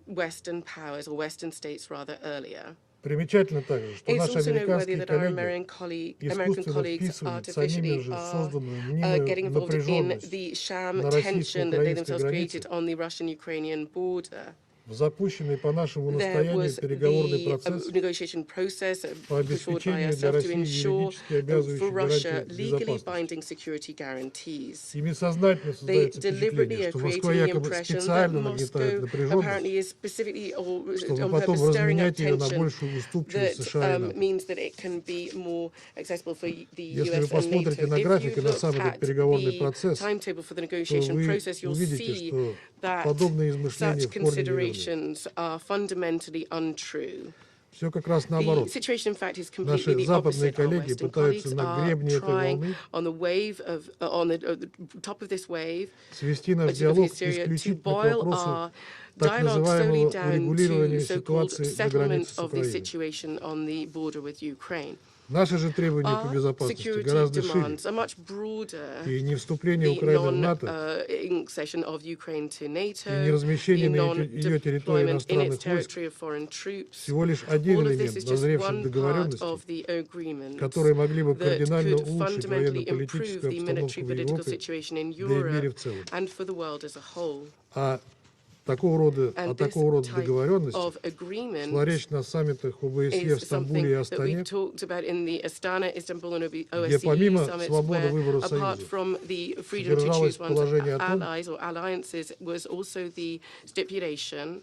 Western powers, or Western states rather, earlier. Примечательно также, что It's наши also американские noteworthy that our коллеги American искусственно colleagues вписывают artificially самими же are созданную getting мнимую involved in напряженность the sham на tension that they российско-украинской themselves created границе on the Russian-Ukrainian border. в запущенный по нашему There настоянию was переговорный the процесс negotiation process по put forward by обеспечению для ourselves to России ensure юридически обязывающих for Russia гарантий legally безопасности. binding security guarantees. Ими сознательно They создается deliberately впечатление, are что creating Москва the якобы impression that специально нагнетает Moscow напряженность, apparently is specifically or чтобы on потом purpose stirring up разменять ее на tension большую уступчивость США и that НАТО. means that it can be more accessible for the Если US вы and посмотрите NATO. на If график и you на look сам этот at переговорный the процесс, timetable for the то negotiation вы process, you'll увидите, see что that подобные измышления such в корне неверны. considerations are fundamentally untrue. Все как раз The наоборот. situation, in fact, is Наши completely the западные opposite. Our коллеги Western пытаются colleagues на are гребне этой trying волны on the wave of, on the top of this wave, свести наш of диалог hysteria, to исключительно к boil вопросу our так dialogue slowly называемого down урегулирования to so-called ситуации на settlement границе с of the Украиной. situation on the border with Ukraine. Наши же требования по Our безопасности security гораздо шире, demands are much broader. и не вступление The Украины в НАТО, non-accession of Ukraine to NATO, и не размещение the на ее территории non-deployment in its иностранных войск territory of foreign troops. всего лишь один All of this элемент is just назревших one part договоренностей, of the agreement которые могли бы that кардинально could улучшить fundamentally improve военно-политическую the обстановку в military-political Европе, situation in да и в мире Europe в целом. and for the world as a whole. А такого рода And this type договоренности of agreement шла на саммитах ОБСЕ в is Стамбуле и something that we Астане, talked about in the Astana, Istanbul, and где OSCE помимо summits, свободы where выбора apart союзов from the freedom to содержалось choose one's положение о том, allies or alliances was also the stipulation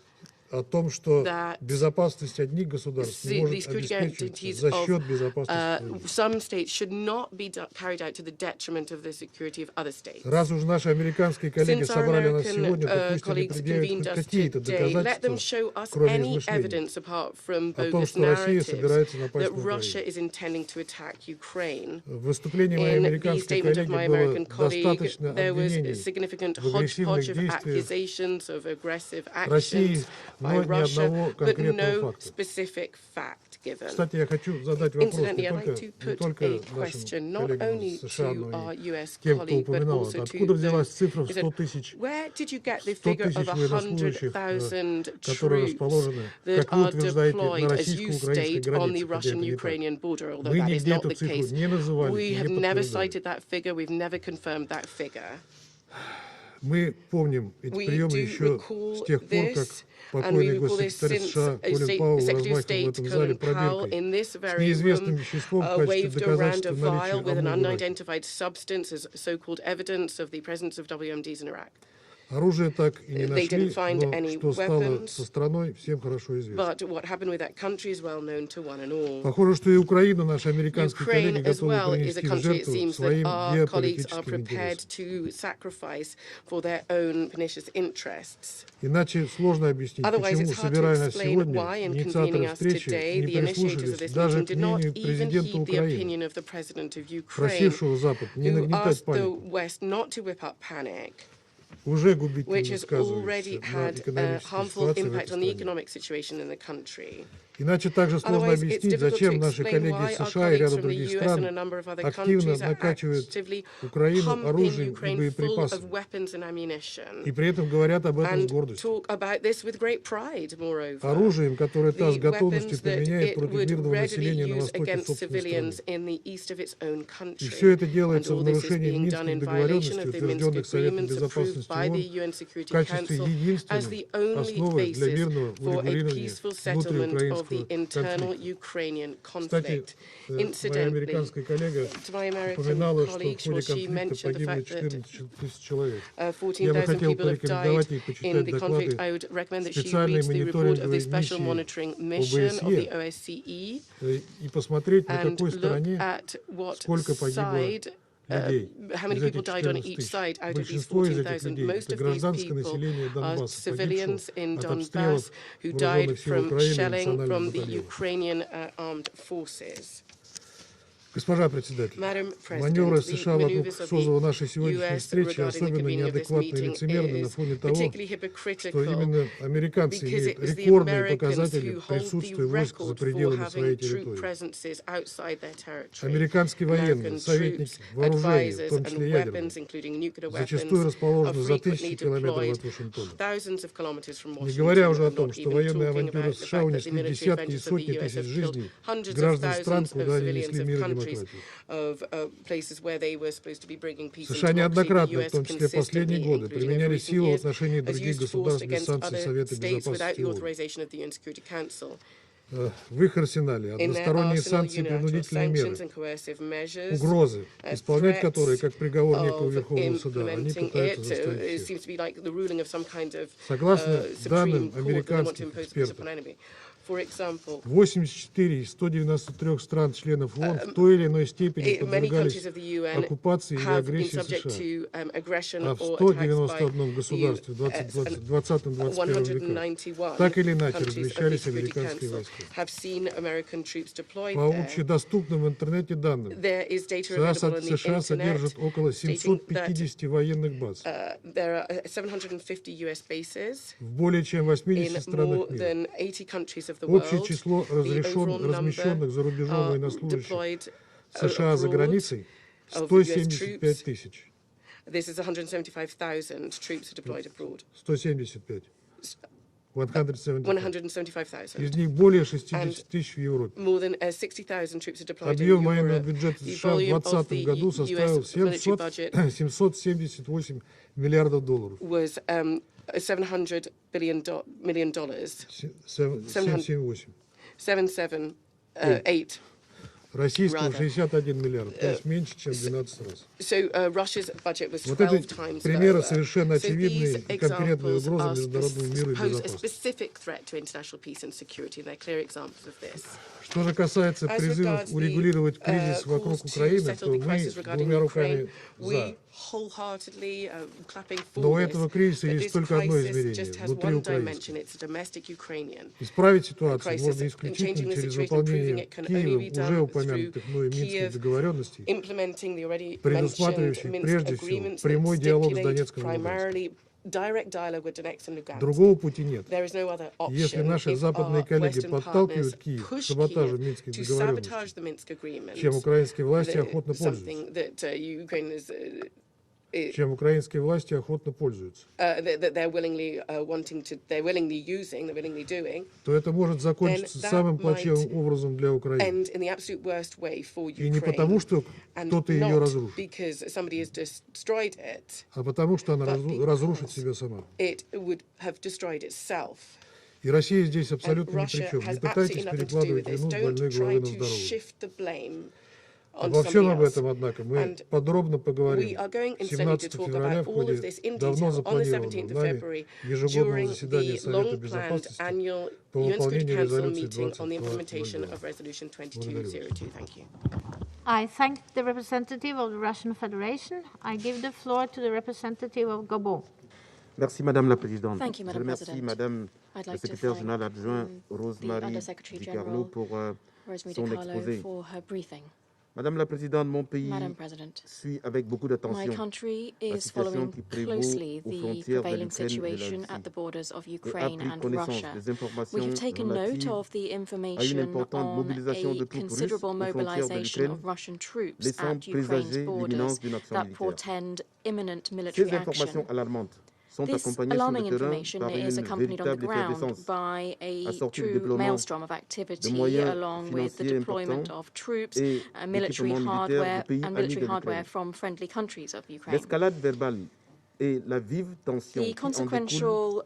о том, что that безопасность одних государств не the может security обеспечиваться guarantees за счет безопасности of других. some states should not be carried out to the detriment of the security of other states. Раз уж наши американские коллеги Since our собрали нас American сегодня, то пусть они colleagues предъявят convened хоть us какие-то today, let them доказательства, show us кроме any измышлений, evidence apart from о том, bogus что Россия собирается narratives напасть that на Russia Украину. is intending to attack Ukraine. В выступлении моей In the американской statement of коллеги my было American colleague, достаточно there was a обвинений significant в агрессивных hodgepodge of действиях accusations of aggressive России actions by Russia, but no specific fact given. Incidentally, I'd like to put a question not only to our US colleague, but also to those who said, where did you get the figure of 100,000 troops that are deployed, as you state, on the Russian-Ukrainian border, although that is not the case? We have never cited that figure. We've never confirmed that figure. Мы помним эти приемы еще с тех пор, как покойный госсекретарь США Колин Пауэлл размахивал в этом зале пробиркой с неизвестным веществом в качестве доказательства наличия амура. Оружие так и не нашли, но что стало со страной, всем хорошо известно. Похоже, что и Украину наши американские коллеги готовы принести в жертву своим геополитическим интересам. Иначе сложно объяснить, почему, собирая нас сегодня, инициаторы встречи не прислушались даже к мнению президента Украины, просившего Запад не нагнетать панику. Which has already had a harmful impact on the economic situation in the country. Иначе также сложно объяснить, зачем наши коллеги из США и ряда других стран активно накачивают Украину оружием и боеприпасами, и при этом говорят об этом с гордостью. Оружием, которое та с готовностью применяет против мирного населения на востоке собственной страны. И все это делается в нарушении Минских договоренностей, утвержденных Советом Безопасности ООН, в качестве единственной основы для мирного урегулирования внутриукраинского the internal Ukrainian conflict. Incidentally, to my American colleague, she mentioned the fact that 14,000 people have died in the conflict. I would recommend that she reads the report of the Special Monitoring Mission of the OSCE and look at what side how many people died on each side out of these 14,000. Most of these people are civilians in Donbass who died from shelling from the Ukrainian armed forces. Госпожа председатель, маневры США вокруг созыва нашей сегодняшней встречи особенно неадекватны и лицемерны на фоне того, что именно американцы имеют рекордные показатели присутствия войск за пределами своей территории. Американские военные, советники, вооружения, в том числе ядерные, зачастую расположены за тысячи километров от Вашингтона. Не говоря уже о том, что военные авантюры США унесли десятки и сотни тысяч жизней граждан стран, куда они несли мир и демократию. США неоднократно, в том числе последние годы, применяли силу в отношении других государств без санкций Совета Безопасности ООН. В их арсенале односторонние санкции и принудительные меры, угрозы, исполнять которые, как приговор некого Верховного суда, они пытаются заставить всех. Согласно данным американских экспертов, 84 из 193 стран-членов ООН в той или иной степени подвергались оккупации или агрессии США, а в 191 государстве в 20-21 веках так или иначе размещались американские войска. По общедоступным в интернете данным, США содержат около 750 военных баз в более чем 80 странах мира. Общее число размещенных за рубежом военнослужащих США за границей 175 тысяч. 175. 175,000. Из них более 60 тысяч в Европе. Объем военного бюджета США в 2020 году составил 778 миллиардов долларов. $700 million. 778. Российского 61 миллиард, то есть меньше, чем 12 раз. Вот это примеры совершенно очевидные и конкретные угрозы международному миру и безопасности. Что же касается призывов урегулировать кризис вокруг Украины, то мы двумя руками за. Но у этого кризиса есть только одно измерение – внутриукраинское. Исправить ситуацию можно исключительно через выполнение Киевом уже упомянутых мной Минских договоренностей, предусматривающих прежде всего прямой диалог с Донецком и Луганском. direct dialogue with Donetsk and Lugansk. Другого пути нет. There is no other option. Если наши западные коллеги подталкивают Киев к саботажу Минских договоренностей, чем украинские власти охотно пользуются. Чем украинские власти охотно пользуются. They're willingly using, they're willingly doing. То это может закончиться самым плачевным образом для Украины. End in the absolute worst way for Ukraine. И не потому, что кто-то ее разрушит, because somebody has destroyed it, а потому, что она разрушит себя сама. It would have destroyed itself. И Россия здесь абсолютно ни при чем. Не пытайтесь перекладывать вину с больной головы на здоровую. Обо всем об этом, однако, мы подробно поговорим 17 февраля в ходе давно запланированного нами ежегодного заседания Совета Безопасности по выполнению резолюции 2202. I thank the representative of the Russian Federation. I give the floor to the representative of Gabon. Merci Madame la Présidente. Thank you, Madam Je remercie President. Madame I'd la like to Secrétaire thank Générale Adjointe the Rosemary Undersecretary Di General Carlo pour Rosemary son DiCarlo exposé. for her briefing. Madame la Présidente, mon pays Madam President, suit avec beaucoup my d'attention country la is situation following qui prévaut closely aux the frontières de prevailing l'Ukraine et de la situation at Russie the borders of et a Ukraine pris and connaissance Russia. des informations We have taken note relatives of the à une information importante on mobilisation de a troupes russes considerable aux frontières de mobilization l'Ukraine, of Russian troops laissant at Ukraine's présager borders l'imminence d'une action that militaire. portend imminent Ces military informations action. alarmantes sont This accompagnées sur alarming le terrain information par is une accompanied on the véritable ground effervescence by a assortie du true déploiement maelstrom of de activity moyens along with the financiers deployment importants of troops, et military d'équipements militaires hardware de pays and amis military de hardware l'Ukraine. from friendly countries of Ukraine. L'escalade verbale et la vive tension The qui en découle consequential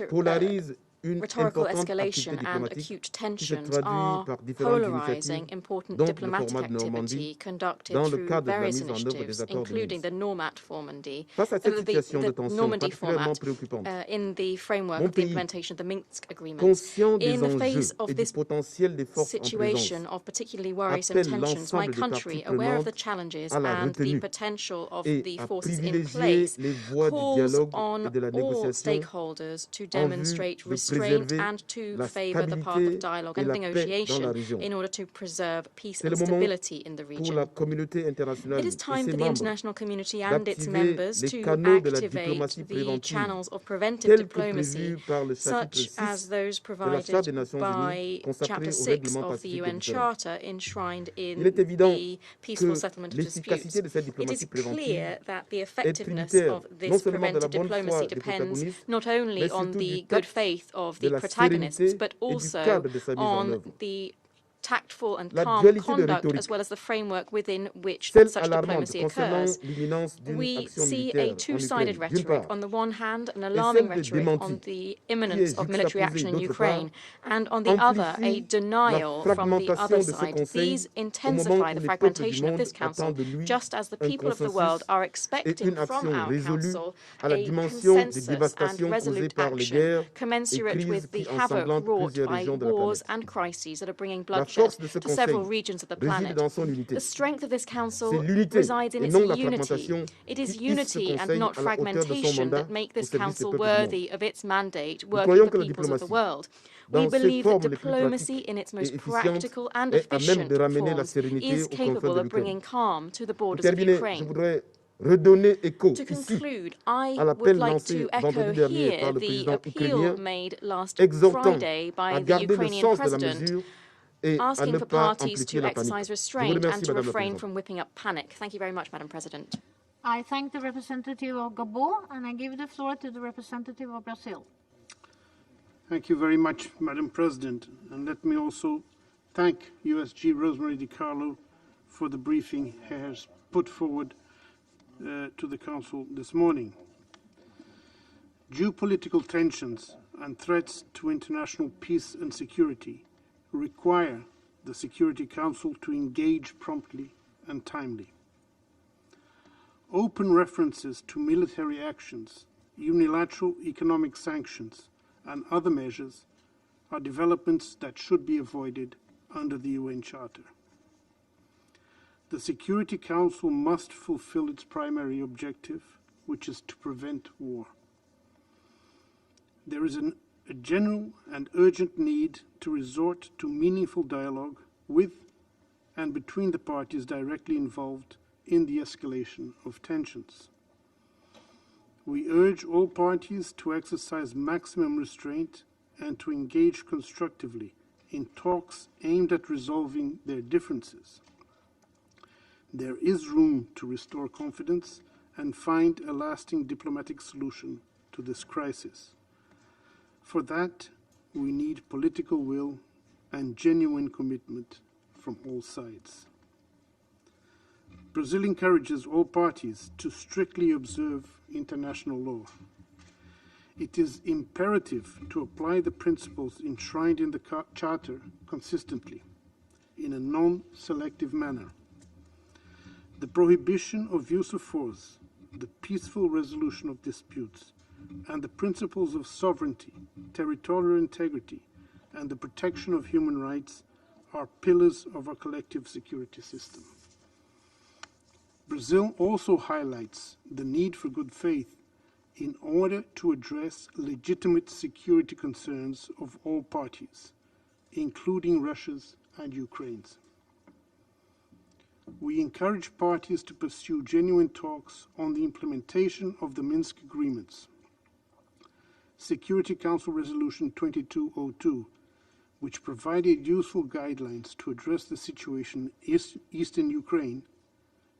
polarisent une rhetorical importante activité escalation and diplomatique acute qui se tensions traduit are par différentes polarizing initiatives, important dont le diplomatic format de activity Normandie, conducted dans le through cadre de la various mise en œuvre des initiatives, accords de including the Minsk. Normat Normandy, Face à cette situation de tension Normandy particulièrement format préoccupante, in the framework mon of the pays, implementation of the Minsk agreements. conscient des In the enjeux face of et du this potentiel des forces en situation présence, of particularly worrisome appelle tensions, my l'ensemble des country, parties aware of the prenantes challenges à la and the retenue potential of et the à forces in privilégier place, les voies du calls dialogue on et de la all négociation stakeholders to en vue demonstrate de restraint préserver and to la favour the path stabilité of dialogue et and la paix dans la negotiation région. in order to preserve peace C'est and le moment stability in the pour region. la communauté internationale It is et time ses for the membres international community and its d'activer members les to canaux de la activate diplomatie the préventive channels of preventive tels que diplomacy, prévus par le chapitre such 6 as those de la Charte des provided Nations by Unies consacrée Chapter au 6 règlement of the pacifique des UN différends. Charter enshrined Il in est évident the peaceful que settlement of l'efficacité disputes. de cette It is diplomatie préventive clear that the est effectiveness tributaire of non this seulement de la preventive bonne diplomacy foi des depends protagonistes, not only mais on surtout the du good tact, faith of de the la protagonists, sérénité but et du also cadre de sa mise en on œuvre. the tactful and La calm dualité de conduct, rhétorique, as well as the framework within which celle such alarmante diplomacy concernant occurs. l'imminence d'une We action see militaire a en two-sided Ukraine, d'une rhetoric. part, On the one hand, an et alarming celle de rhetoric démenti, on the qui imminence est of military juxtaposée, action in d'autre part, Ukraine, and on the other, a amplifie denial la from the fragmentation other de ce side. Conseil These au moment intensify où the les peuples du fragmentation of monde this Council, attendent de lui just as the un people of the world consensus are et expecting une from action our résolue Council à la a dimension des consensus and dévastations causées resolute par les action guerres et commensurate crises with the qui havoc ensanglantent wrought plusieurs by régions de la wars planète. and crises that are bringing La bloodshed force de ce to several Conseil regions of the réside planet. dans son unité. The strength of this C'est Council l'unité resides in et its non la unity. fragmentation It qui is hisse ce unity and Conseil not à la hauteur de son fragmentation mandat that make au this service des Council peuples du monde. worthy of its mandate, Nous working croyons for que the la peoples of the diplomatie, world. dans We ses believe that formes les plus diplomacy pratiques in its et most efficientes, practical and est à même efficient de ramener la forms sérénité is aux confins capable de of bringing l'Ukraine. calm to the Pour borders of terminer, je Ukraine. voudrais redonner écho To ici conclude, I à would l'appel like lancé to echo vendredi dernier here par le the président appeal ukrainien, made last exhortant Friday by à the garder le Ukrainian sens de la president, mesure et à asking ne for pas parties amplifier to la panique. exercise Je vous restraint remercie, and to Madame la refrain Présidente. from whipping up panic. Thank you very much, Madam President. I thank the representative of Gabon, and I give the floor to the representative of Brazil. Thank you very much, Madam President. And let me also thank USG Rosemary DiCarlo for the briefing he has put forward to the Council this morning. Geopolitical tensions and threats to international peace and security require the Security Council to engage promptly and timely. Open references to military actions, unilateral economic sanctions, and other measures are developments that should be avoided under the UN Charter. The Security Council must fulfill its primary objective, which is to prevent war. There is a general and urgent need to resort to meaningful dialogue with and between the parties directly involved in the escalation of tensions. We urge all parties to exercise maximum restraint and to engage constructively in talks aimed at resolving their differences. There is room to restore confidence and find a lasting diplomatic solution to this crisis. For that, we need political will and genuine commitment from all sides. Brazil encourages all parties to strictly observe international law. It is imperative to apply the principles enshrined in the Charter consistently, in a non-selective manner. The prohibition of use of force, the peaceful resolution of disputes, and the principles of sovereignty, territorial integrity, and the protection of human rights are pillars of our collective security system. Brazil also highlights the need for good faith in order to address legitimate security concerns of all parties, including Russia's and Ukraine's. We encourage parties to pursue genuine talks on the implementation of the Minsk agreements. Security Council Resolution 2202, which provided useful guidelines to address the situation in eastern Ukraine,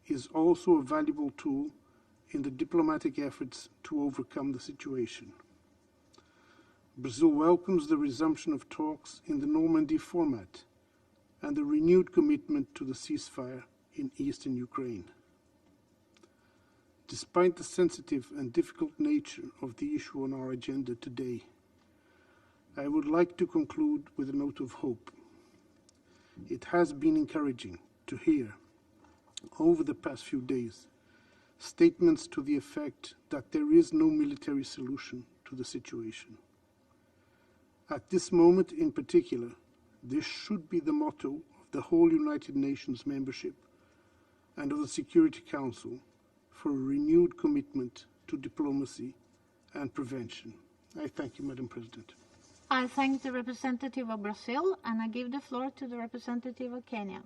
is also a valuable tool in the diplomatic efforts to overcome the situation. Brazil welcomes the resumption of talks in the Normandy format and the renewed commitment to the ceasefire in eastern Ukraine. Despite the sensitive and difficult nature of the issue on our agenda today, I would like to conclude with a note of hope. It has been encouraging to hear, over the past few days, statements to the effect that there is no military solution to the situation. At this moment in particular, this should be the motto of the whole United Nations membership and of the Security Council for a renewed commitment to diplomacy and prevention. I thank you, Madam President. I thank the representative of Brazil, and I give the floor to the representative of Kenya.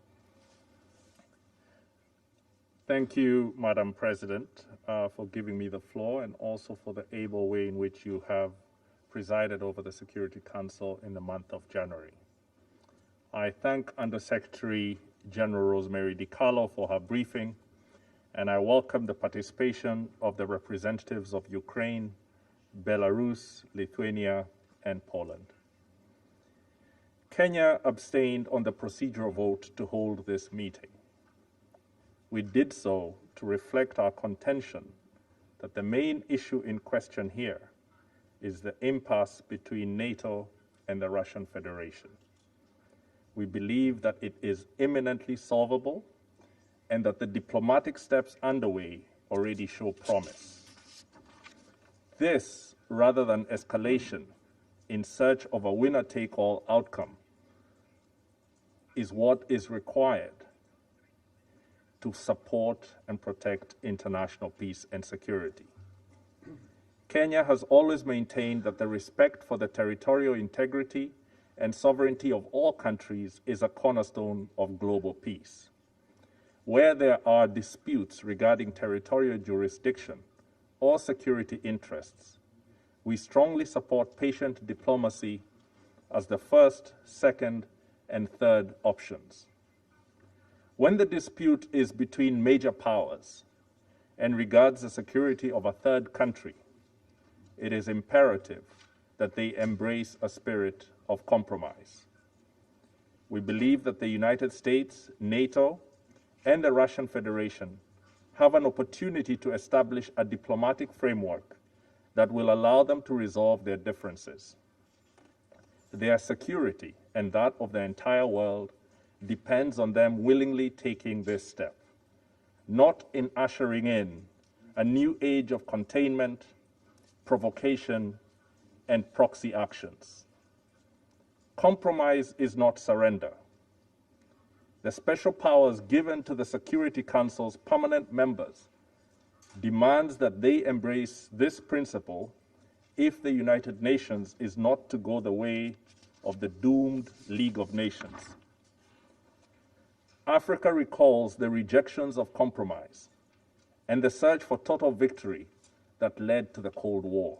Thank you, Madam President, for giving me the floor and also for the able way in which you have presided over the Security Council in the month of January. I thank Under-Secretary General Rosemary DiCarlo for her briefing, and I welcome the participation of the representatives of Ukraine, Belarus, Lithuania, and Poland. Kenya abstained on the procedural vote to hold this meeting. We did so to reflect our contention that the main issue in question here is the impasse between NATO and the Russian Federation. We believe that it is imminently solvable and that the diplomatic steps underway already show promise. This, rather than escalation in search of a winner-take-all outcome, is what is required to support and protect international peace and security. Kenya has always maintained that the respect for the territorial integrity and sovereignty of all countries is a cornerstone of global peace. Where there are disputes regarding territorial jurisdiction or security interests, we strongly support patient diplomacy as the first, second, and third options. When the dispute is between major powers and regards the security of a third country, it is imperative that they embrace a spirit of compromise. We believe that the United States, NATO, and the Russian Federation have an opportunity to establish a diplomatic framework that will allow them to resolve their differences. Their security and that of the entire world depends on them willingly taking this step, not in ushering in a new age of containment, provocation, and proxy actions. Compromise is not surrender. The special powers given to the Security Council's permanent members demands that they embrace this principle if the United Nations is not to go the way of the doomed League of Nations. Africa recalls the rejections of compromise and the search for total victory that led to the Cold War.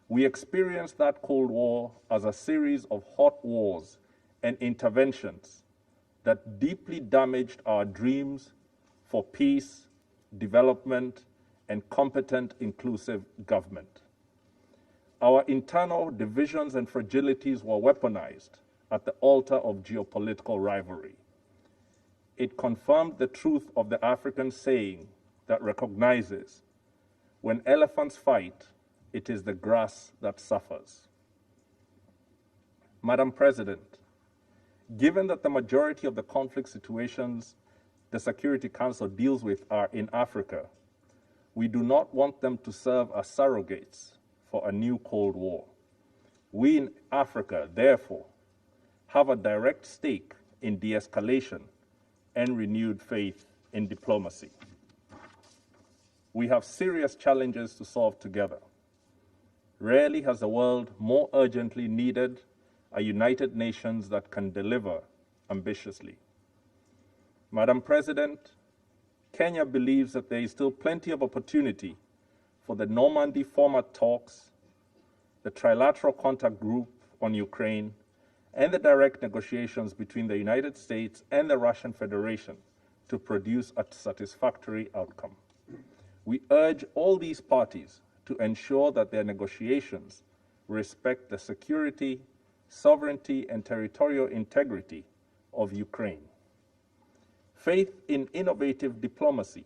We experienced that Cold War as a series of hot wars and interventions that deeply damaged our dreams for peace, development, and competent, inclusive government. Our internal divisions and fragilities were weaponized at the altar of geopolitical rivalry. It confirmed the truth of the African saying that recognizes, when elephants fight, it is the grass that suffers. Madam President, given that the majority of the conflict situations the Security Council deals with are in Africa, we do not want them to serve as surrogates for a new Cold War. We in Africa, therefore, have a direct stake in de-escalation and renewed faith in diplomacy. We have serious challenges to solve together. Rarely has the world more urgently needed a United Nations that can deliver ambitiously. Madam President, Kenya believes that there is still plenty of opportunity for the Normandy format talks, the Trilateral Contact Group on Ukraine, and the direct negotiations between the United States and the Russian Federation to produce a satisfactory outcome. We urge all these parties to ensure that their negotiations respect the security, sovereignty, and territorial integrity of Ukraine. Faith in innovative diplomacy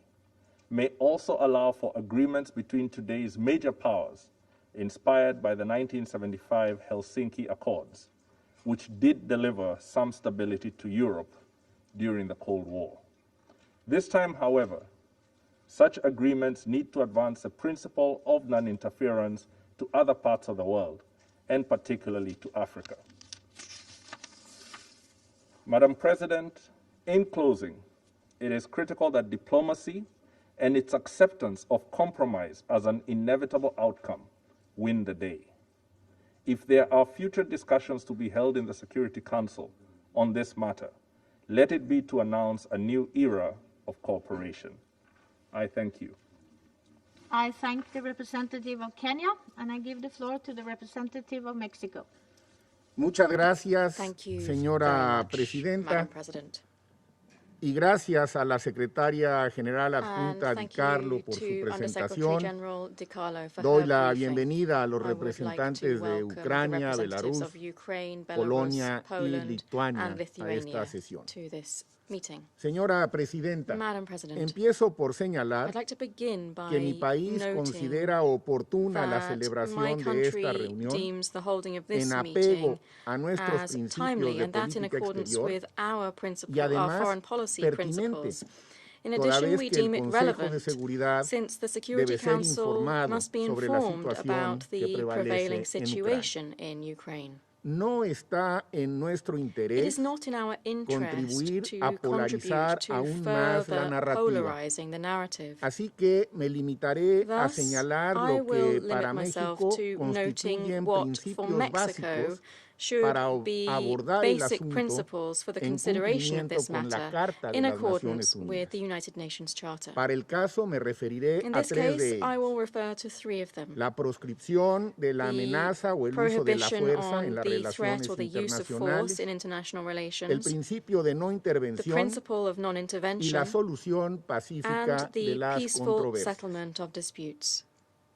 may also allow for agreements between today's major powers, inspired by the 1975 Helsinki Accords, which did deliver some stability to Europe during the Cold War. This time, however, such agreements need to advance the principle of non-interference to other parts of the world, and particularly to Africa. Madam President, in closing, it is critical that diplomacy and its acceptance of compromise as an inevitable outcome win the day. If there are future discussions to be held in the Security Council on this matter, let it be to announce a new era of cooperation. I thank you. I thank the representative of Kenya, and I give the floor to the representative of Mexico. Muchas gracias, Thank you señora very much, presidenta. Madam President. Y gracias a la secretaria general And adjunta Di thank Carlo you por su to Undersecretary presentación. General Di Carlo for Doy her la briefing. bienvenida a los I would like representantes to de welcome the Ucrania, representatives Belarus, of Ukraine, Belarus, Polonia y Poland, Lituania and a Lithuania esta sesión. to this meeting. Señora presidenta, Madam President, empiezo por señalar I'd like to begin by que mi país noting considera oportuna la that my celebración de esta country reunión deems the holding of this en meeting apego a nuestros as principios timely, de and that in política accordance exterior with our y our además foreign policy pertinente, principles. In toda addition, vez we que el deem it Consejo de relevant Seguridad since the Security debe ser Council informado must be sobre la informed situación about que the prevailing prevalece en Ucrania. situation in Ukraine. No está en nuestro It interés is not in our interest contribuir to a polarizar contribute to aún más la further narrativa. polarizing the narrative. Así que me limitaré a Thus, señalar I lo will que para limit myself México to constituyen noting what for principios Mexico básicos should para be abordar el basic asunto principles for the en consideration of cumplimiento this con la matter Carta de in las accordance Naciones with Unidas. the United Nations Charter. Para el caso me referiré In a this tres case, de I ellos. will refer to three of them. La proscripción de la The amenaza o el uso de la prohibition fuerza en on las the relaciones threat or the use of force internacionales, in international el relations, principio de no the intervención principle of y non-intervention, la solución pacífica and de the las peaceful controversias. settlement of disputes.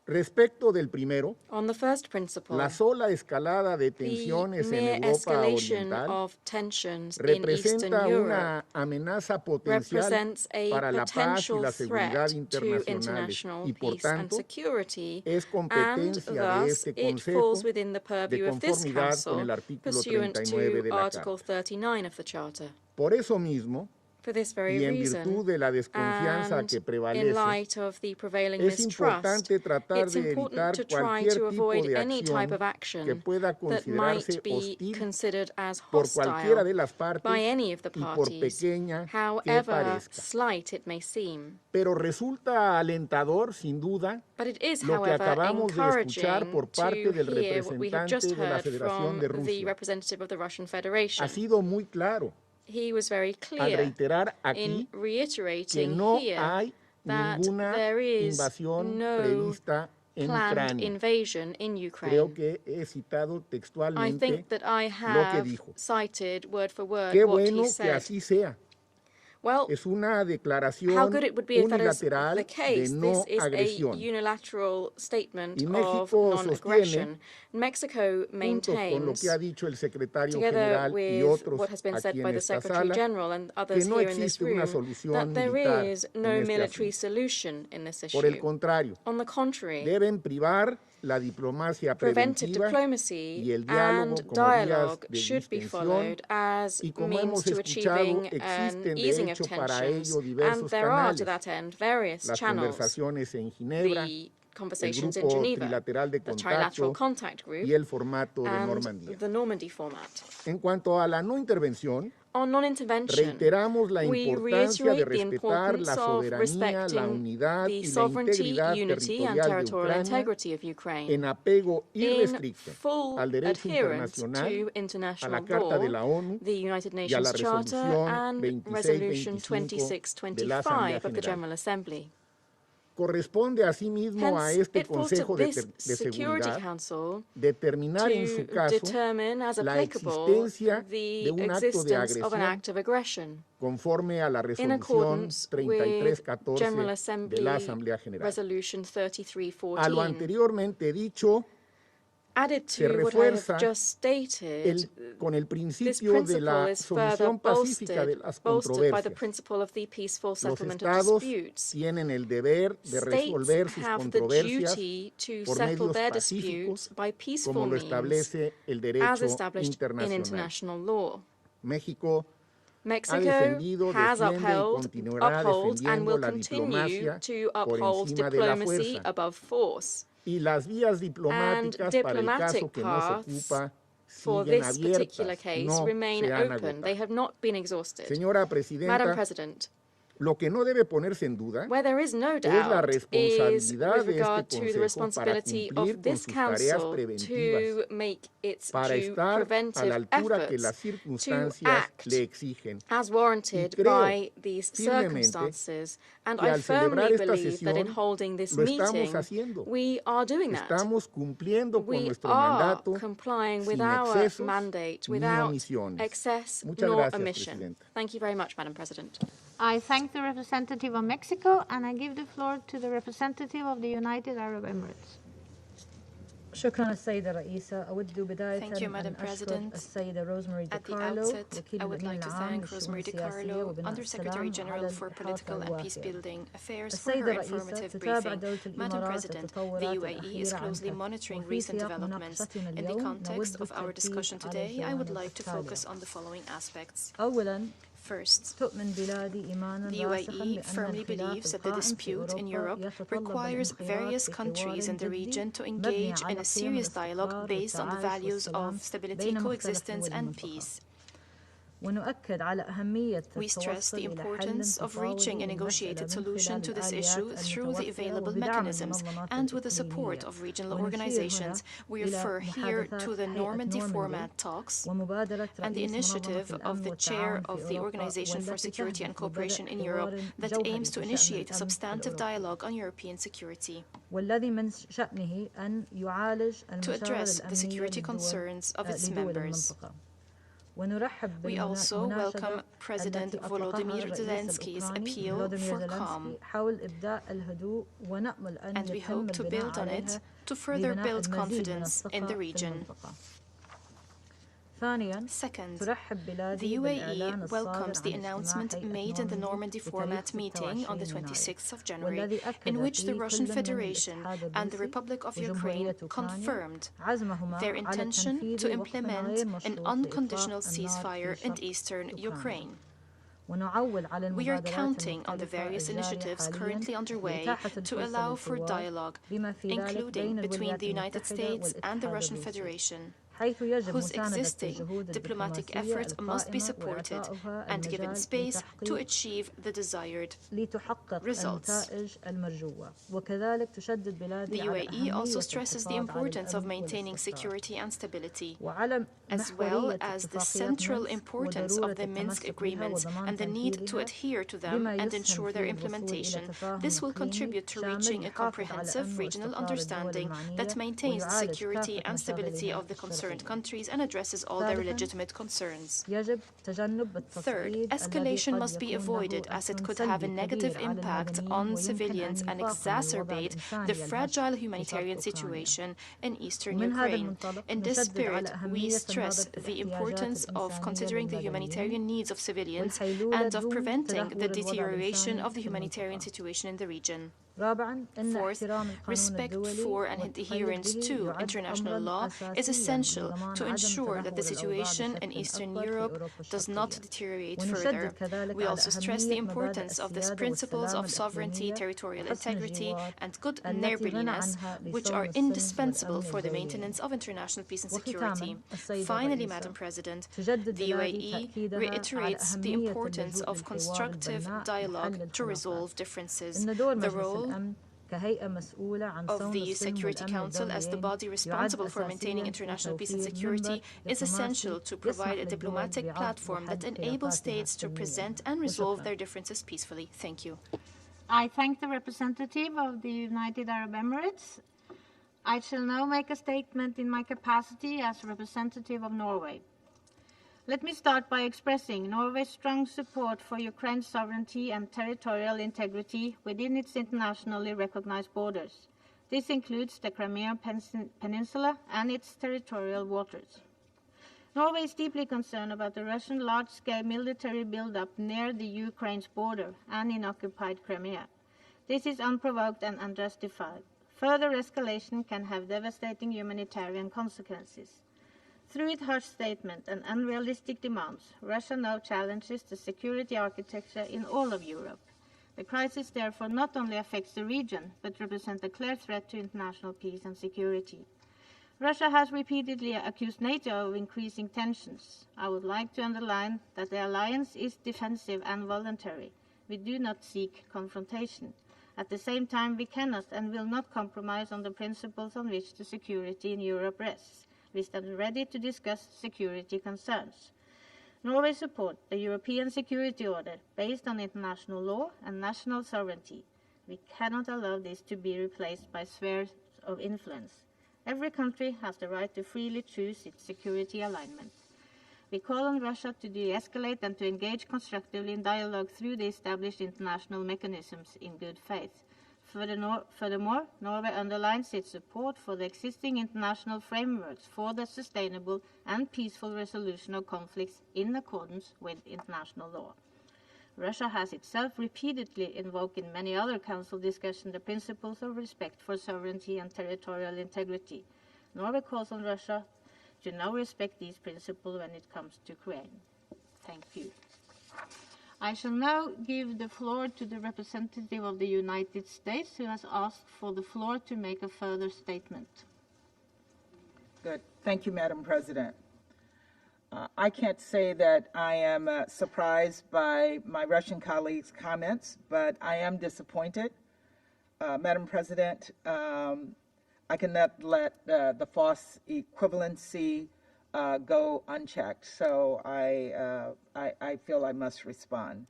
Respecto del primero, On the first principle, la sola escalada de the tensiones en mere Europa escalation Oriental of tensions in representa Eastern Europe una amenaza potencial represents a para la paz y potential la threat seguridad to internacionales international y por peace and tanto security, es and competencia de thus este it Consejo falls within the de purview of this conformidad con Council el artículo pursuant 39 to de la Article Carta. 39 of the Charter. Por eso mismo, For this very y en reason, virtud de la desconfianza and que in prevalece, light of the prevailing es mistrust, importante tratar it's de important evitar to try cualquier to tipo avoid de any type acción of que action pueda that considerarse might be hostil considered as por cualquiera de hostile las partes by any of the y por parties, pequeña que however parezca. slight it may seem. Pero resulta alentador, sin duda, But it is, lo que however, acabamos de escuchar encouraging por parte to del hear what we have just representante de la heard Federación from de the Rusia. representative of the Russian Federation. Ha sido muy claro He was very al clear reiterar in aquí que reiterating no here hay that ninguna there is invasión no prevista en planned Ucrania. invasion in Ukraine. Creo que he citado I textualmente think that I lo que have dijo. cited word for word Qué what bueno he que said. así sea. Well, Es una how declaración good it would be if that is unilateral the case. de This no is a agresión. unilateral statement Y of México non-aggression. sostiene, Mexico junto con lo que ha maintains, dicho el secretario together general y with otros what has been aquí said en by the esta Secretary sala, General and que others no here in this existe una room, solución that there militar is en no este military asunto. solution in this Por el issue. contrario, On the contrary, deben privar la diplomacia preventive preventiva diplomacy y el diálogo and como vías dialogue de should be distensión, followed as y como means hemos to escuchado, achieving an existen de easing of hecho para tensions, ello and diversos there are to canales, that end various las channels. conversaciones en Ginebra, The el conversations in grupo Geneva, trilateral de the trilateral contacto contact group, y el formato de and Normandía. the Normandy format. En cuanto a la no intervención, On non-intervention, reiteramos la we importancia de reiterate the respetar la importance of soberanía, la respecting unidad the y la sovereignty, integridad unity, and territorial de territorial Ucrania integrity of Ukraine en apego in irrestricto full al derecho adherence internacional, to a la international Carta de law, la ONU the United y a la Nations Charter, resolución and Resolution 2625 de la Asamblea 2625 of the General. General Assembly. Corresponde asimismo a Hence, este it falls to Consejo de this Security Seguridad Council determinar en to su caso determine as la applicable existencia the de un acto de existence of an agresión act of aggression conforme a la in resolución accordance with 3314 General de Assembly la Asamblea General. Resolution A lo 3314. anteriormente dicho, Added se to what I have refuerza just stated, con el this principio de la principle is further solución pacífica de las bolstered by the controversias. principle of the peaceful Los settlement of estados disputes. tienen el deber de resolver States sus have the controversias duty to por settle medios their pacíficos, disputes by peaceful como lo means, establece el as derecho established in internacional. international law. México ha Mexico defendido, has defiende y upheld, continuará upholds, and defendiendo will la continue diplomacia to por uphold encima de la diplomacy fuerza above force. y las vías diplomáticas para el caso que nos ocupa For siguen this particular abiertas, case no remain se han open. They agotado. have not been exhausted. Señora Madam Presidenta, President, lo que no debe ponerse en duda where there is no es la doubt is responsabilidad with de regard este to the Consejo para responsibility cumplir of con this sus tareas Council preventivas, to make its para due estar a preventive la altura que las efforts to circunstancias act le exigen. as warranted Y creo by these firmemente circumstances. And que I al firmly celebrar esta believe that in sesión holding this lo estamos meeting, haciendo. we are doing that. Estamos cumpliendo con We nuestro are mandato complying with sin our excesos mandate ni without omisiones. excess Muchas nor gracias, omission. Presidenta. Thank you very much, Madam President. I thank the representative of Mexico, and I give the floor to the representative of the United Arab Emirates. شكرا السيدة الرئيسة. أود بداية Thank you, Madam أن أشكر President. السيدة روزماري At the ديكارلو outset, وكيل I would الأمين like to العام thank للشؤون Rosemary السياسية DiCarlo, وبناء Undersecretary السلام General على for الإحاطة Political and الوافية. Peacebuilding Affairs for السيدة her الرئيسة informative تتابع briefing. دولة Madam الإمارات President, the التطورات UAE is الأخيرة عن closely كثب. monitoring وفي recent سياق developments. مناقشتنا In the اليوم context نود of our discussion التركيز على today, I would الجوانب like to التالية. focus on the following aspects. أولاً First, تؤمن بلادي إيمانا the راسخا UAE بأن firmly الخلاف believes that the القائم في dispute in أوروبا Europe يتطلب requires الانخراط various في countries in the حوار region to جدي مبني engage على in a قيم serious dialogue الاستقرار based on the والتعايش values والسلام of stability, بين مختلف coexistence, دول and المنطقة. peace. ونؤكد على أهمية We stress التوصل the إلى حل importance of reaching a تفاوضي negotiated للمسألة من solution خلال to this الآليات issue through the المتوفرة available وبدعم mechanisms المنظمات and with the support الإقليمية. of regional ونشير organizations. هنا We إلى refer here محادثات to the هيئة Normandy نورماندي format talks ومبادرة and the رئيس initiative منظمة of الأمن the chair والتعاون of في the أوروبا Organization for والتي Security and تهدف Cooperation in لبدء Europe حوار that جوهري aims to بشأن initiate a الأمن substantive الأوروبي. dialogue on European security. والذي من شأنه أن يعالج To المشاغل address the الأمنية security concerns of its لدول members. المنطقة. ونرحب We also welcome بالمناشدة President التي أطلقها Volodymyr الرئيس Zelensky's الأوكراني appeal فلوديمير for calm, زيلينسكي حول إبداء الهدوء ونأمل أن and we يتم hope to البناء build on it عليها to further لبناء build المزيد من confidence in the الثقة في region. المنطقة. ثانياً Second, ترحب the بلادي بالإعلان UAE الصادر welcomes the عن announcement اجتماع made هيئة in the نورماندي Normandy format meeting on the 26th of January, والذي in أكد which the فيه Russian كل من Federation الاتحاد and the الروسي Republic of Ukraine وجمهورية أوكرانيا confirmed عزمهما their على intention to تنفيذ وقف implement غير an مشروط unconditional لإطلاق النار ceasefire في in شرق eastern أوكرانيا. Ukraine. ونعول على We are المبادرات counting on the المختلفة various الجارية initiatives حالياً currently underway لإتاحة to الفرصة allow for للحوار dialogue, بما في ذلك including بين between الولايات the United المتحدة States and the والاتحاد Russian الروسي. Federation. whose existing diplomatic efforts must be supported and given space to achieve the desired results. The UAE also stresses the importance of maintaining security and stability, as well as the central importance of the Minsk agreements and the need to adhere to them and ensure their implementation. This will contribute to reaching a comprehensive regional understanding that maintains the security and stability of the concerned countries and addresses all their legitimate concerns. Third, escalation must be avoided as it could have a negative impact on civilians and exacerbate the fragile humanitarian situation in eastern Ukraine. In this spirit, we stress the importance of considering the humanitarian needs of civilians and of preventing the deterioration of the humanitarian situation in the region. Fourth, respect for and adherence to international law is essential to ensure that the situation in Eastern Europe does not deteriorate further. We also stress the importance of these principles of sovereignty, territorial integrity, and good neighborliness, which are indispensable for the maintenance of international peace and security. Finally, Madam President, the UAE reiterates the importance of constructive dialogue to resolve differences. The role of the Security Council as the body responsible for maintaining international peace and security is essential to provide a diplomatic platform that enables states to present and resolve their differences peacefully. Thank you. I thank the representative of the United Arab Emirates. I shall now make a statement in my capacity as representative of Norway. Let me start by expressing Norway's strong support for Ukraine's sovereignty and territorial integrity within its internationally recognized borders. This includes the Crimean Peninsula and its territorial waters. Norway is deeply concerned about the Russian large-scale military buildup near the Ukraine's border and in occupied Crimea. This is unprovoked and unjustified. Further escalation can have devastating humanitarian consequences. Through its harsh statement and unrealistic demands, Russia now challenges the security architecture in all of Europe. The crisis therefore not only affects the region, but represents a clear threat to international peace and security. Russia has repeatedly accused NATO of increasing tensions. I would like to underline that the alliance is defensive and voluntary. We do not seek confrontation. At the same time, we cannot and will not compromise on the principles on which the security in Europe rests. We stand ready to discuss security concerns. Norway supports the European Security Order based on international law and national sovereignty. We cannot allow this to be replaced by spheres of influence. Every country has the right to freely choose its security alignment. We call on Russia to de-escalate and to engage constructively in dialogue through the established international mechanisms in good faith. Furthermore, Norway underlines its support for the existing international frameworks for the sustainable and peaceful resolution of conflicts in accordance with international law. Russia has itself repeatedly invoked in many other Council discussions the principles of respect for sovereignty and territorial integrity. Norway calls on Russia to now respect these principles when it comes to Ukraine. Thank you. I shall now give the floor to the representative of the United States, who has asked for the floor to make a further statement. Good. Thank you, Madam President. I can't say that I am surprised by my Russian colleagues' comments, but I am disappointed. Madam President, I cannot let the false equivalency go unchecked, so I feel I must respond.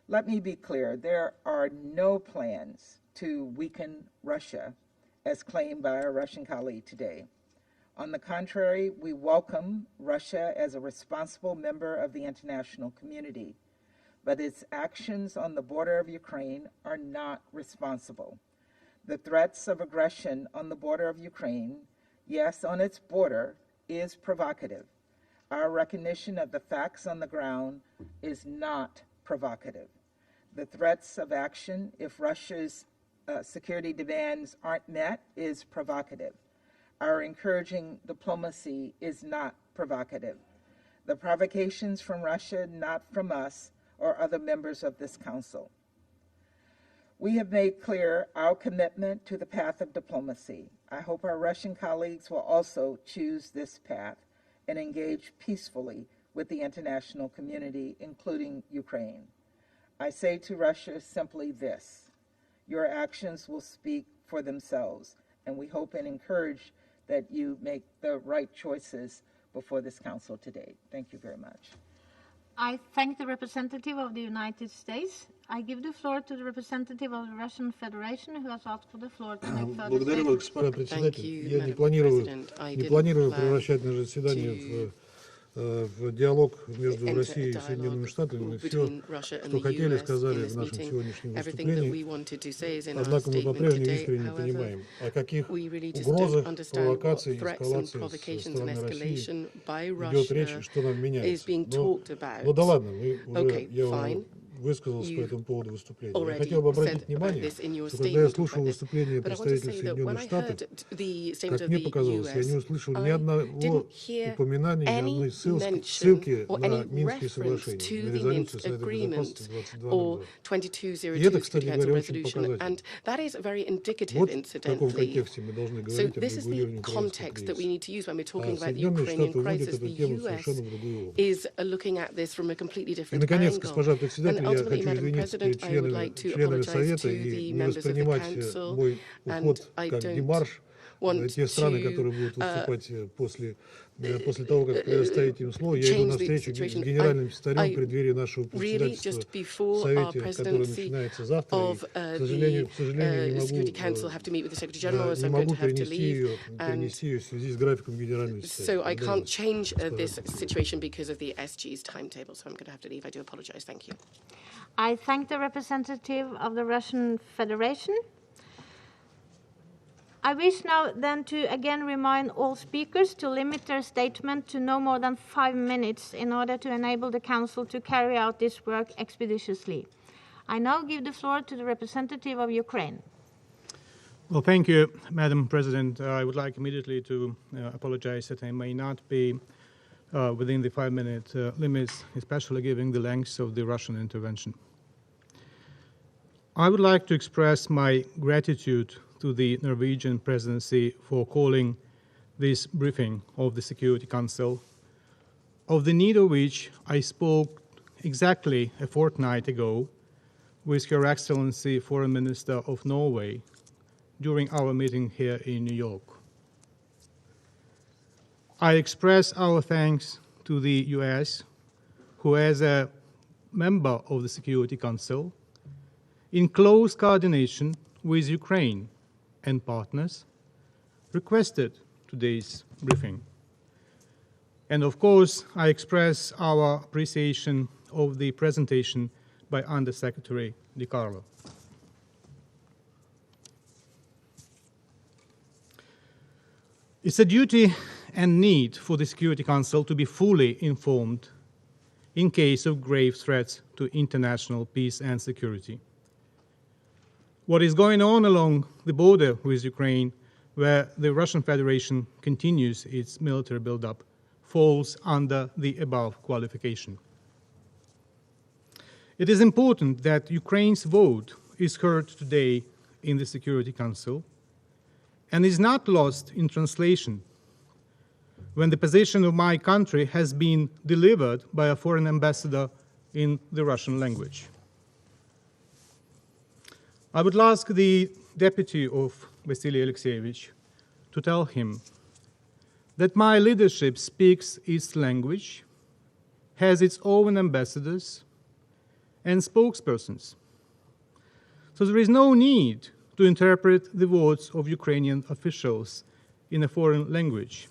Let me be clear, there are no plans to weaken Russia, as claimed by our Russian colleague today. On the contrary, we welcome Russia as a responsible member of the international community, but its actions on the border of Ukraine are not responsible. The threats of aggression on the border of Ukraine, yes, on its border, is provocative. Our recognition of the facts on the ground is not provocative. The threats of action, if Russia's security demands aren't met, is provocative. Our encouraging diplomacy is not provocative. The provocations from Russia, not from us or other members of this Council. We have made clear our commitment to the path of diplomacy. I hope our Russian colleagues will also choose this path and engage peacefully with the international community, including Ukraine. I say to Russia simply this: your actions will speak for themselves, and we hope and encourage that you make the right choices before this council today. Thank you very much. I thank the representative of the United States. I give the floor to the representative of the Russian Federation, who has asked for the floor to make further Благодарю вас, господин председатель. Я не планирую превращать наше заседание в диалог между Россией и Соединенными Штатами. Мы все, что хотели, сказали в нашем сегодняшнем выступлении. Однако мы по-прежнему искренне понимаем, о каких угрозах, провокациях, эскалациях со стороны России идет речь и что нам меняется. Но да ладно, я вам высказался по этому поводу выступления. Я хотел бы обратить внимание, что когда я слушал выступление представителей Соединенных Штатов, как мне показалось, я не услышал ни одного упоминания, ни одной ссылки на Минские соглашения, на резолюцию Совета Безопасности 2202. И это, кстати говоря, очень показательно. Вот в таком контексте мы должны говорить об регулировании украинского кризиса. А Соединенные Штаты уводят эту тему совершенно в другую область. И, наконец, госпожа председатель, я хочу извиниться перед членами Совета и не воспринимать мой уход как демарш. Те страны, которые будут выступать после того, как предоставить им слово, я иду навстречу генеральным секретарем в преддверии нашего председательства в Совете, который начинается завтра. И, к сожалению, не могу перенести ее в связи с графиком генерального секретаря. So I can't change this situation because of the SG's timetable, so I'm going to have to leave. I do apologize. Thank you. I thank the representative of the Russian Federation. I wish now then to again remind all speakers to limit their statement to no more than 5 minutes in order to enable the Council to carry out this work expeditiously. I now give the floor to the representative of Ukraine. Well, thank you, Madam President. I would like immediately to apologize that I may not be within the 5-minute limits, especially given the length of the Russian intervention. I would like to express my gratitude to the Norwegian presidency for calling this briefing of the Security Council, of the need of which I spoke exactly a fortnight ago with Her Excellency Foreign Minister of Norway during our meeting here in New York. I express our thanks to the US, who as a member of the Security Council, in close coordination with Ukraine and partners, requested today's briefing. And of course, I express our appreciation of the presentation by Undersecretary Di Carlo. It's a duty and need for the Security Council to be fully informed in case of grave threats to international peace and security. What is going on along the border with Ukraine, where the Russian Federation continues its military buildup, falls under the above qualification. It is important that Ukraine's vote is heard today in the Security Council and is not lost in translation when the position of my country has been delivered by a foreign ambassador in the Russian language. I would ask the deputy of Vasily Alexeyevich to tell him that my leadership speaks its language, has its own ambassadors and spokespersons. So there is no need to interpret the words of Ukrainian officials in a foreign language,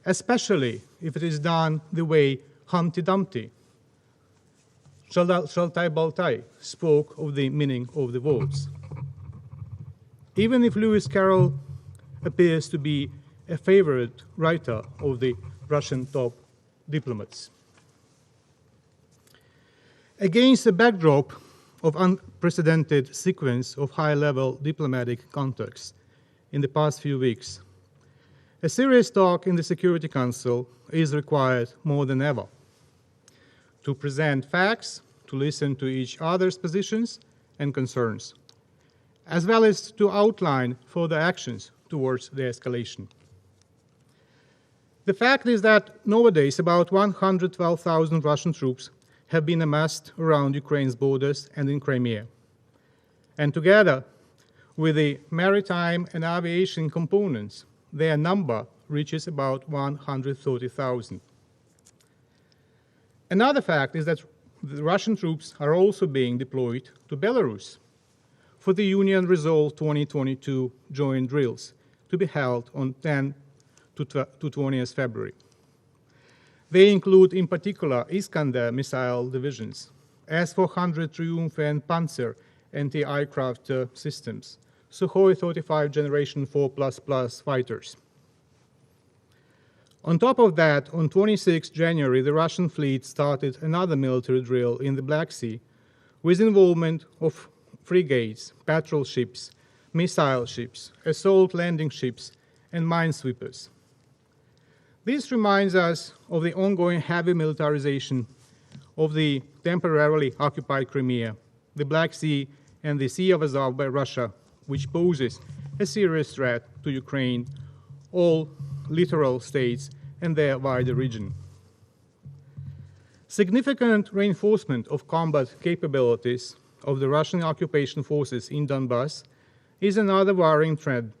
especially if it is done the way Humpty Dumpty, Shaltai Baltai, spoke of the meaning of the words. Even if Lewis Carroll appears to be a favorite writer of the Russian top diplomats. Against the backdrop of unprecedented sequence of high-level diplomatic contacts in the past few weeks, a serious talk in the Security Council is required more than ever to present facts, to listen to each other's positions and concerns, as well as to outline further actions towards the escalation. The fact is that nowadays about 112,000 Russian troops have been amassed around Ukraine's borders and in Crimea. And together with the maritime and aviation components, their number reaches about 130,000. Another fact is that the Russian troops are also being deployed to Belarus for the Union Resolve 2022 joint drills to be held on 10 to 20th February. They include, in particular, Iskander missile divisions, S-400 Triumph and Panzer anti-aircraft systems, Sukhoi 35 Generation 4++ fighters. On top of that, on 26 January, the Russian fleet started another military drill in the Black Sea with involvement of frigates, patrol ships, missile ships, assault landing ships, and minesweepers. This reminds us of the ongoing heavy militarization of the temporarily occupied Crimea, the Black Sea, and the Sea of Azov by Russia, which poses a serious threat to Ukraine, all littoral states, and their wider region. Significant reinforcement of combat capabilities of the Russian occupation forces in Donbass is another worrying trend.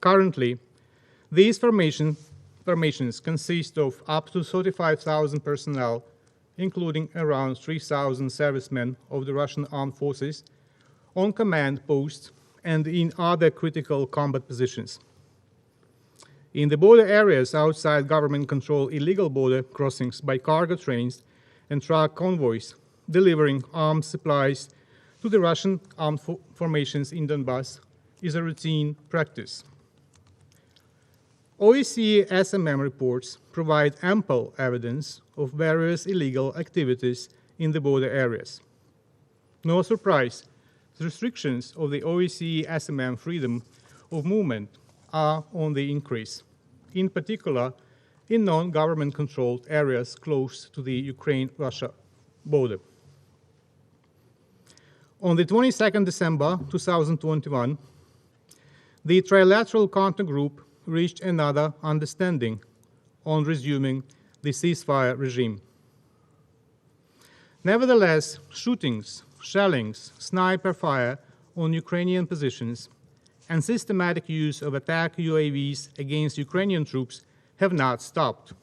Currently, these formations consist of up to 35,000 personnel, including around 3,000 servicemen of the Russian armed forces, on command posts and in other critical combat positions. In the border areas outside government-controlled illegal border crossings by cargo trains and truck convoys delivering arms supplies to the Russian armed formations in Donbass is a routine practice. OSCE SMM reports provide ample evidence of various illegal activities in the border areas. No surprise, the restrictions of the OSCE SMM freedom of movement are on the increase, in particular in non-government-controlled areas close to the Ukraine-Russia border. On the 22nd December 2021, the Trilateral Contact Group reached another understanding on resuming the ceasefire regime. Nevertheless, shootings, shellings, sniper fire on Ukrainian positions, and systematic use of attack UAVs against Ukrainian troops have not stopped.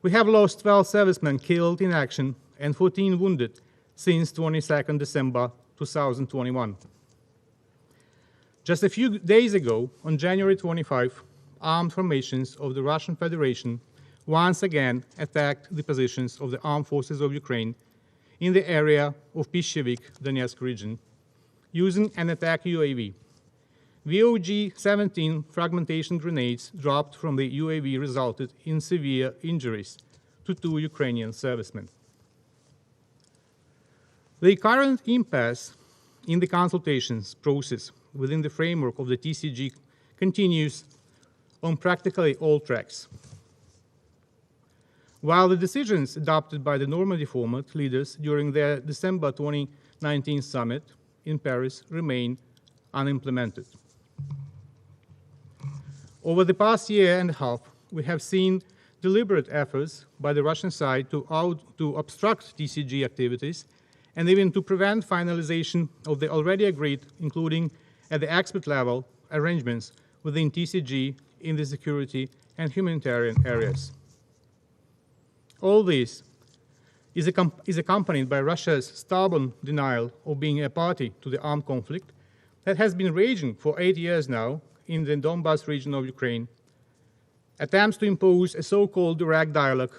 We have lost 12 servicemen killed in action and 14 wounded since 22nd December 2021. Just a few days ago, on January 25, armed formations of the Russian Federation once again attacked the positions of the armed forces of Ukraine in the area of Pishevik, Donetsk region, using an attack UAV. VOG-17 fragmentation grenades dropped from the UAV resulted in severe injuries to 2 Ukrainian servicemen. The current impasse in the consultations process within the framework of the TCG continues on practically all tracks. While the decisions adopted by the Normandy format leaders during their December 2019 summit in Paris remain unimplemented. Over the past year and a half, we have seen deliberate efforts by the Russian side to obstruct TCG activities and even to prevent finalization of the already agreed, including at the expert level, arrangements within TCG in the security and humanitarian areas. All this is accompanied by Russia's stubborn denial of being a party to the armed conflict that has been raging for 8 years now in the Donbas region of Ukraine, attempts to impose a so-called direct dialogue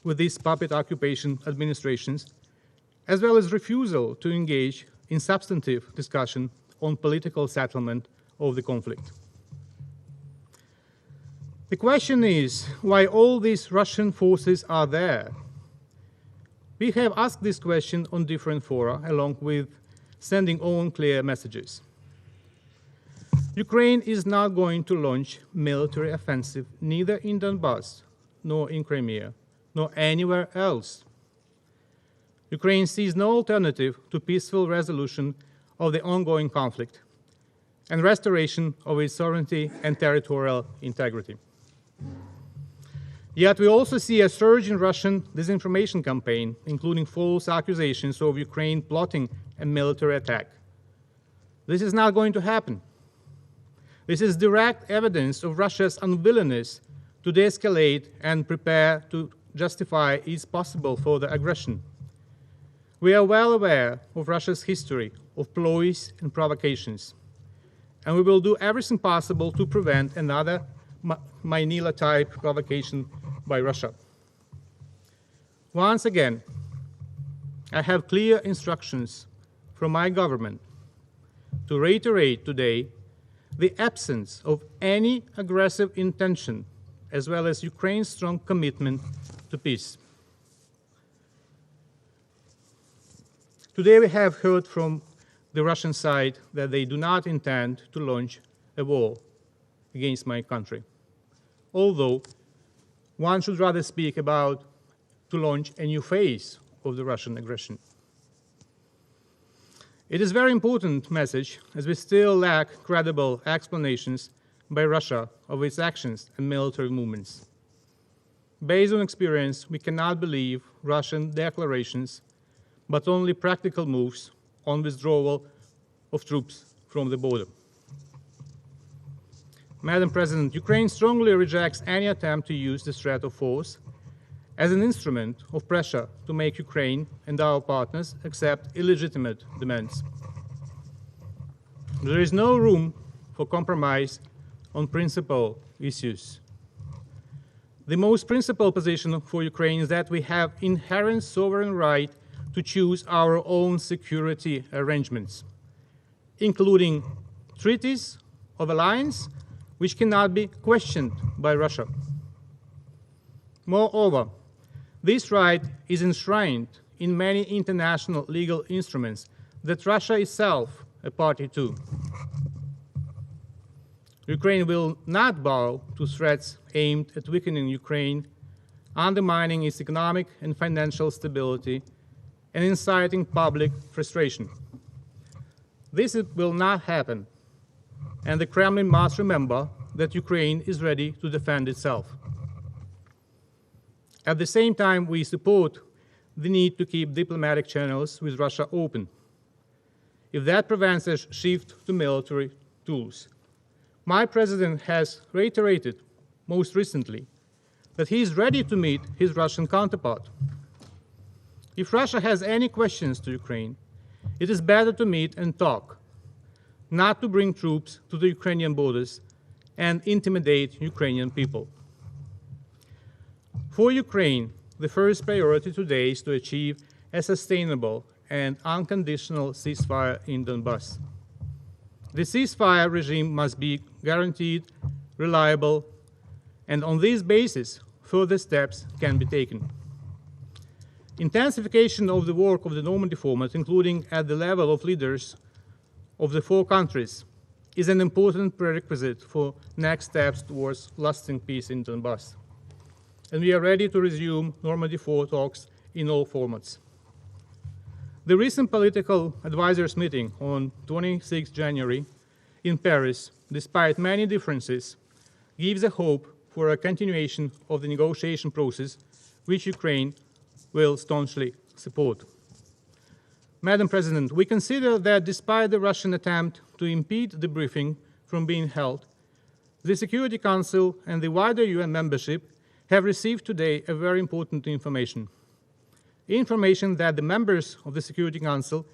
with these puppet occupation administrations, as well as refusal to engage in substantive discussion on political settlement of the conflict. The question is why all these Russian forces are there. We have asked this question on different fora, along with sending own clear messages. Ukraine is not going to launch military offensive neither in Donbass, nor in Crimea, nor anywhere else. Ukraine sees no alternative to peaceful resolution of the ongoing conflict and restoration of its sovereignty and territorial integrity. Yet we also see a surge in Russian disinformation campaign, including false accusations of Ukraine plotting a military attack. This is not going to happen. This is direct evidence of Russia's unwillingness to de-escalate and prepare to justify its possible further aggression. We are well aware of Russia's history of ploys and provocations, and we will do everything possible to prevent another Manila-type provocation by Russia. Once again, I have clear instructions from my government to reiterate today the absence of any aggressive intention, as well as Ukraine's strong commitment to peace. Today we have heard from the Russian side that they do not intend to launch a war against my country, although one should rather speak about to launch a new phase of the Russian aggression. It is a very important message, as we still lack credible explanations by Russia of its actions and military movements. Based on experience, we cannot believe Russian declarations, but only practical moves on withdrawal of troops from the border. Madam President, Ukraine strongly rejects any attempt to use the threat of force as an instrument of pressure to make Ukraine and our partners accept illegitimate demands. There is no room for compromise on principal issues. The most principal position for Ukraine is that we have inherent sovereign right to choose our own security arrangements, including treaties of alliance which cannot be questioned by Russia. Moreover, this right is enshrined in many international legal instruments that Russia itself is a party to. Ukraine will not bow to threats aimed at weakening Ukraine, undermining its economic and financial stability, and inciting public frustration. This will not happen, and the Kremlin must remember that Ukraine is ready to defend itself. At the same time, we support the need to keep diplomatic channels with Russia open, if that prevents a shift to military tools. My president has reiterated most recently that he is ready to meet his Russian counterpart. If Russia has any questions to Ukraine, it is better to meet and talk, not to bring troops to the Ukrainian borders and intimidate Ukrainian people. For Ukraine, the first priority today is to achieve a sustainable and unconditional ceasefire in Donbass. The ceasefire regime must be guaranteed, reliable, and on this basis, further steps can be taken. Intensification of the work of the Normandy format, including at the level of leaders of the four countries, is an important prerequisite for next steps towards lasting peace in Donbass. And we are ready to resume Normandy 4 talks in all formats. The recent political advisors meeting on 26 January in Paris, despite many differences, gives a hope for a continuation of the negotiation process, which Ukraine will staunchly support. Madam President, we consider that despite the Russian attempt to impede the briefing from being held, the Security Council and the wider UN membership have received today a very important information that the members of the Security Council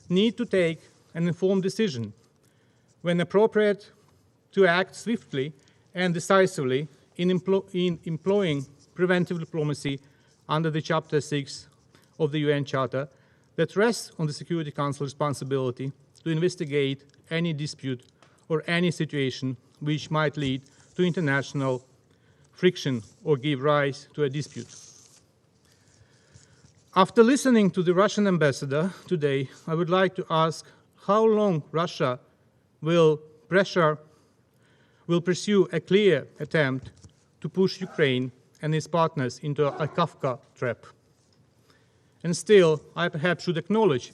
need to take an informed decision when appropriate to act swiftly and decisively in employing preventive diplomacy under the Chapter 6 of the UN Charter that rests on the Security Council responsibility to investigate any dispute or any situation which might lead to international friction or give rise to a dispute. After listening to the Russian ambassador today, I would like to ask how long Russia will pursue a clear attempt to push Ukraine and its partners into a Kafka trap. And still, I perhaps should acknowledge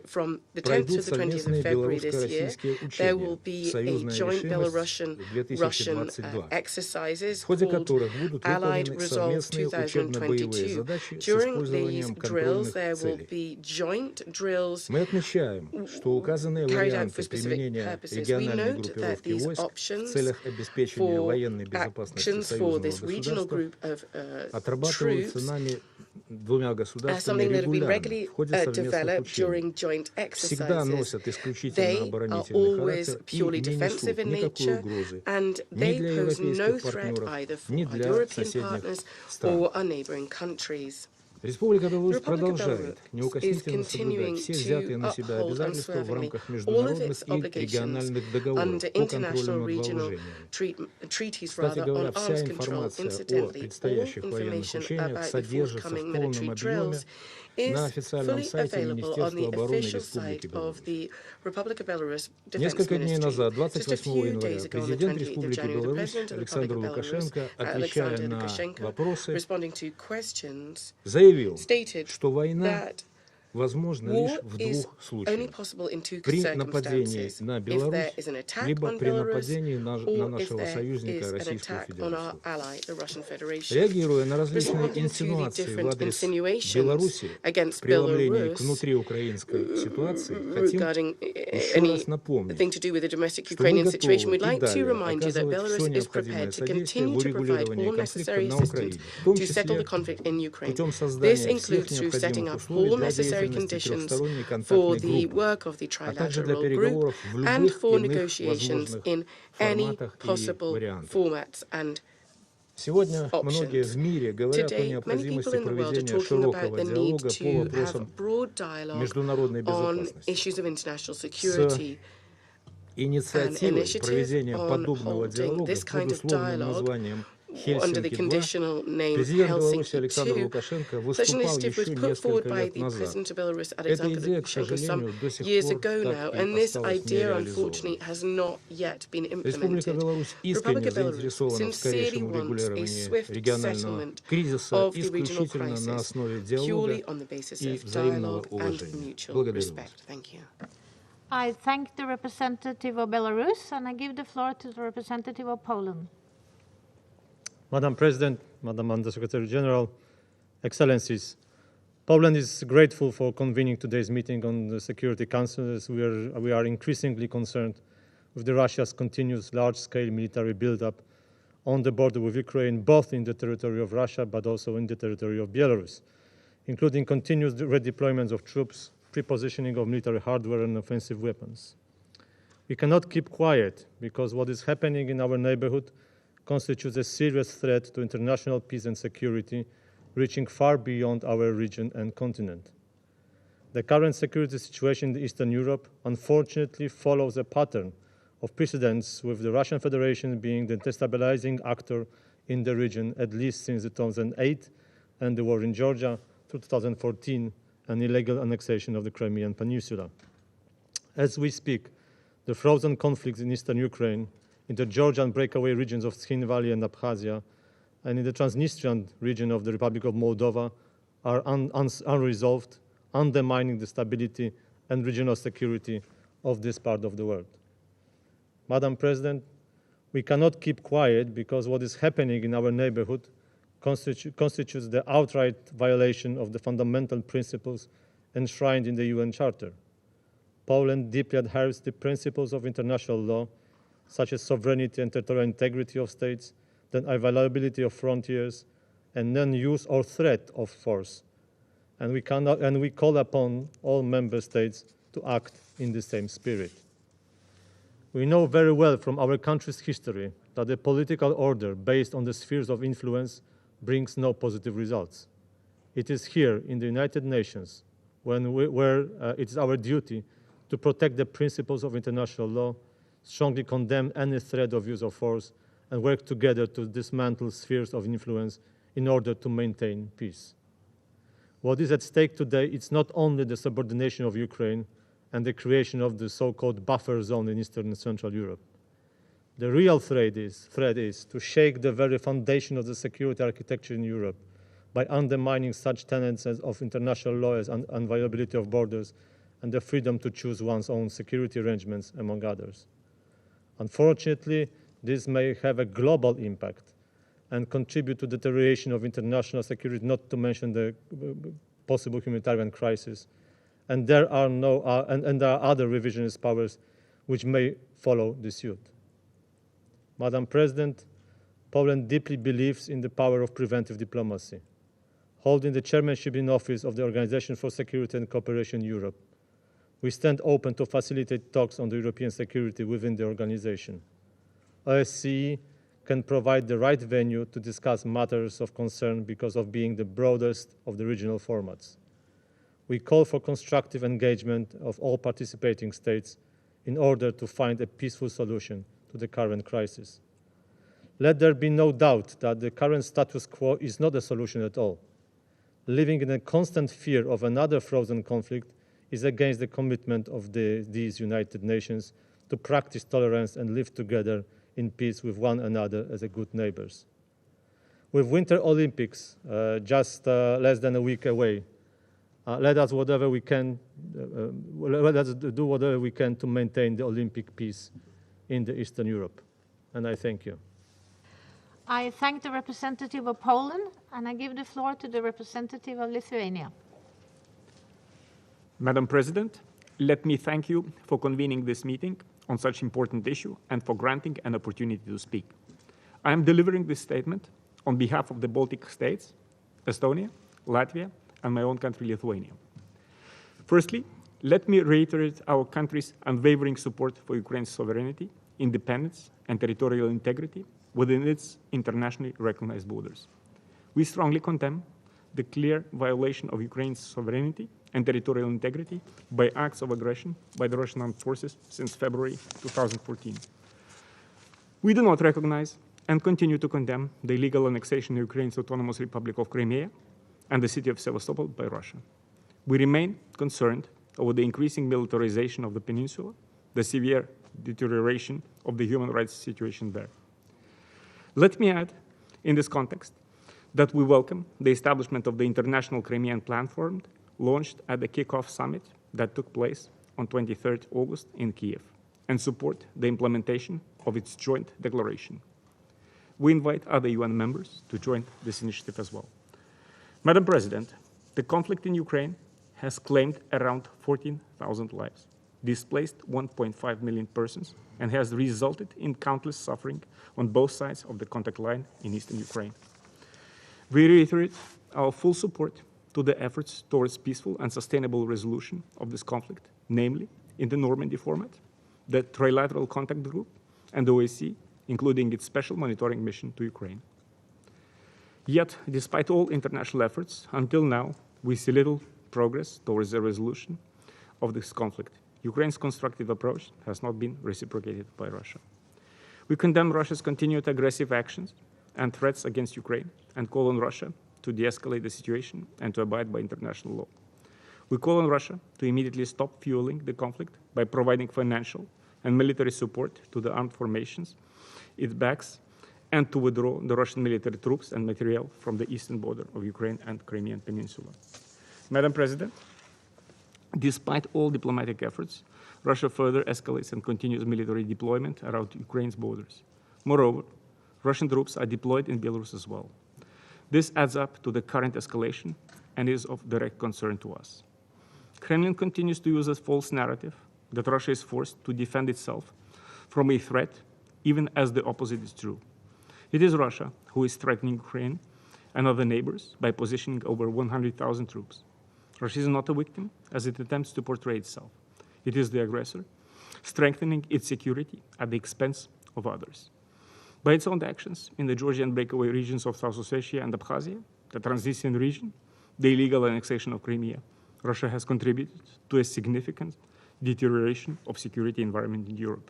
from the 10th to the 20th of February this year, there will be a joint Belarusian-Russian exercises called Allied Resolve 2022 2022. During these drills, there will be joint drills carried out for specific purposes. We note that these options for actions for this regional group of troops are something that have been regularly developed during joint exercises. They are always purely defensive in nature, and they pose no threat either for our European partners or our neighboring countries. Республика The Беларусь Republic of продолжает Belarus is неукоснительно continuing соблюдать все взятые to на себя uphold обязательства в unswervingly рамках all of международных its и obligations региональных договоров under по international контролю над regional вооружениями. treaties Кстати on говоря, arms вся control. информация о Incidentally, all предстоящих военных information учениях about the содержится в forthcoming полном military объеме drills на is официальном fully сайте available on Министерства the обороны official Республики site of Беларусь. the Republic of Belarus Defense Несколько дней Ministry. назад, Just a 28 few января, days ago, on the президент 28th of Республики January, the Беларусь President of the Republic Александр of Belarus, Лукашенко, отвечая Alexander на Lukashenko, вопросы, responding to questions, заявил, stated что война that возможно лишь war в is двух only случаях. possible in two При нападении circumstances. на If there Беларусь, is an attack либо on при Belarus, нападении на or if нашего there союзника is an Российскую attack on our Федерацию. ally, the Russian Federation. Реагируя на различные Responding to the инсинуации в different адрес insinuations Беларуси в against преломлении к Belarus внутриукраинской ситуации, хотим regarding еще раз напомнить, anything to do with the domestic что мы Ukrainian situation, готовы we'd и like to далее remind you that оказывать все Belarus is необходимое prepared to содействие в continue to provide урегулировании all конфликта necessary на assistance Украине, в том to settle the числе conflict in Ukraine. путем This создания всех includes through setting необходимых up условий all для necessary деятельности conditions трехсторонней for контактной the группы, work of the а также для trilateral group переговоров в and любых for иных negotiations возможных in any форматах и possible вариантах. formats and Сегодня многие в мире говорят о Today, many необходимости people in the world are проведения talking about широкого the need диалога по to вопросам have broad dialogue международной on безопасности. issues of international security. Инициативой проведения on подобного holding диалога this kind под of условным dialogue названием under the Хельсинки-2 conditional name президент Беларуси Helsinki Александр 2. Лукашенко Such an выступал initiative was еще put forward несколько by лет the назад. President of Belarus, Эта Alexander идея, к Lukashenko, some сожалению, до сих years пор ago now, так и and this осталась idea, нереализованной. unfortunately, has not yet been Республика implemented. Беларусь The Republic искренне of Belarus заинтересована в sincerely скорейшем wants a урегулировании swift регионального settlement кризиса of the regional исключительно на crisis, основе диалога purely on the basis и of взаимного dialogue and уважения. mutual Благодарю вас. respect. Thank you. I thank the representative of Belarus, and I give the floor to the representative of Poland. Madam President, Madam Undersecretary General, Excellencies, Poland is grateful for convening today's meeting on the Security Council, as we are increasingly concerned with Russia's continuous large-scale military buildup on the border with Ukraine, both in the territory of Russia but also in the territory of Belarus, including continuous redeployments of troops, prepositioning of military hardware and offensive weapons. We cannot keep quiet because what is happening in our neighborhood constitutes a serious threat to international peace and security, reaching far beyond our region and continent. The current security situation in Eastern Europe unfortunately follows a pattern of precedents, with the Russian Federation being the destabilizing actor in the region at least since 2008 and the war in Georgia through 2014 and illegal annexation of the Crimean Peninsula. As we speak, the frozen conflicts in eastern Ukraine, in the Georgian breakaway regions of Skhin Valley and Abkhazia, and in the Transnistrian region of the Republic of Moldova are unresolved, undermining the stability and regional security of this part of the world. Madam President, we cannot keep quiet because what is happening in our neighborhood constitutes the outright violation of the fundamental principles enshrined in the UN Charter. Poland deeply adheres to the principles of international law, such as sovereignty and territorial integrity of states, the inviolability of frontiers, and non-use or threat of force. And we call upon all member states to act in the same spirit. We know very well from our country's history that a political order based on the spheres of influence brings no positive results. It is here in the United Nations where it is our duty to protect the principles of international law, strongly condemn any threat of use of force, and work together to dismantle spheres of influence in order to maintain peace. What is at stake today is not only the subordination of Ukraine and the creation of the so-called buffer zone in Eastern and Central Europe. The real threat is to shake the very foundation of the security architecture in Europe by undermining such tenets of international law as inviolability of borders and the freedom to choose one's own security arrangements, among others. Unfortunately, this may have a global impact, and contribute to deterioration of international security, not to mention the possible humanitarian crisis. And there are there are other revisionist powers which may follow the suit. Madam President, Poland deeply believes in the power of preventive diplomacy. Holding the chairmanship in office of the Organization for Security and Cooperation in Europe, we stand open to facilitate talks on the European security within the organization. OSCE can provide the right venue to discuss matters of concern because of being the broadest of the regional formats. We call for constructive engagement of all participating states in order to find a peaceful solution to the current crisis. Let there be no doubt that the current status quo is not a solution at all. Living in a constant fear of another frozen conflict is against the commitment of these United Nations to practice tolerance and live together in peace with one another as good neighbors. With Winter Olympics just less than a week away, let us do whatever we can to maintain the Olympic peace in Eastern Europe. And I thank you. I thank the representative of Poland, and I give the floor to the representative of Lithuania. Madam President, let me thank you for convening this meeting on such important issue and for granting an opportunity to speak. I am delivering this statement on behalf of the Baltic states, Estonia, Latvia, and my own country, Lithuania. Firstly, let me reiterate our country's unwavering support for Ukraine's sovereignty, independence, and territorial integrity within its internationally recognized borders. We strongly condemn the clear violation of Ukraine's sovereignty and territorial integrity by acts of aggression by the Russian armed forces since February 2014. We do not recognize and continue to condemn the illegal annexation of Ukraine's Autonomous Republic of Crimea and the city of Sevastopol by Russia. We remain concerned over the increasing militarization of the peninsula, the severe deterioration of the human rights situation there. Let me add, in this context, that we welcome the establishment of the International Crimean Platform launched at the kickoff summit that took place on 23rd August in Kiev, and support the implementation of its joint declaration. We invite other UN members to join this initiative as well. Madam President, the conflict in Ukraine has claimed around 14,000 lives, displaced 1.5 million persons, and has resulted in countless suffering on both sides of the contact line in eastern Ukraine. We reiterate our full support to the efforts towards peaceful and sustainable resolution of this conflict, namely in the Normandy format, the Trilateral Contact Group, and the OSCE, including its special monitoring mission to Ukraine. Yet, despite all international efforts, until now, we see little progress towards the resolution of this conflict. Ukraine's constructive approach has not been reciprocated by Russia. We condemn Russia's continued aggressive actions and threats against Ukraine and call on Russia to de-escalate the situation and to abide by international law. We call on Russia to immediately stop fueling the conflict by providing financial and military support to the armed formations it backs, and to withdraw the Russian military troops and materiel from the eastern border of Ukraine and Crimean Peninsula. Madam President, despite all diplomatic efforts, Russia further escalates and continues military deployment around Ukraine's borders. Moreover, Russian troops are deployed in Belarus as well. This adds up to the current escalation and is of direct concern to us. Kremlin continues to use a false narrative that Russia is forced to defend itself from a threat, even as the opposite is true. It is Russia who is threatening Ukraine and other neighbors by positioning over 100,000 troops. Russia is not a victim, as it attempts to portray itself. It is the aggressor, strengthening its security at the expense of others. By its own actions in the Georgian breakaway regions of South Ossetia and Abkhazia, the Transnistrian region, the illegal annexation of Crimea, Russia has contributed to a significant deterioration of security environment in Europe.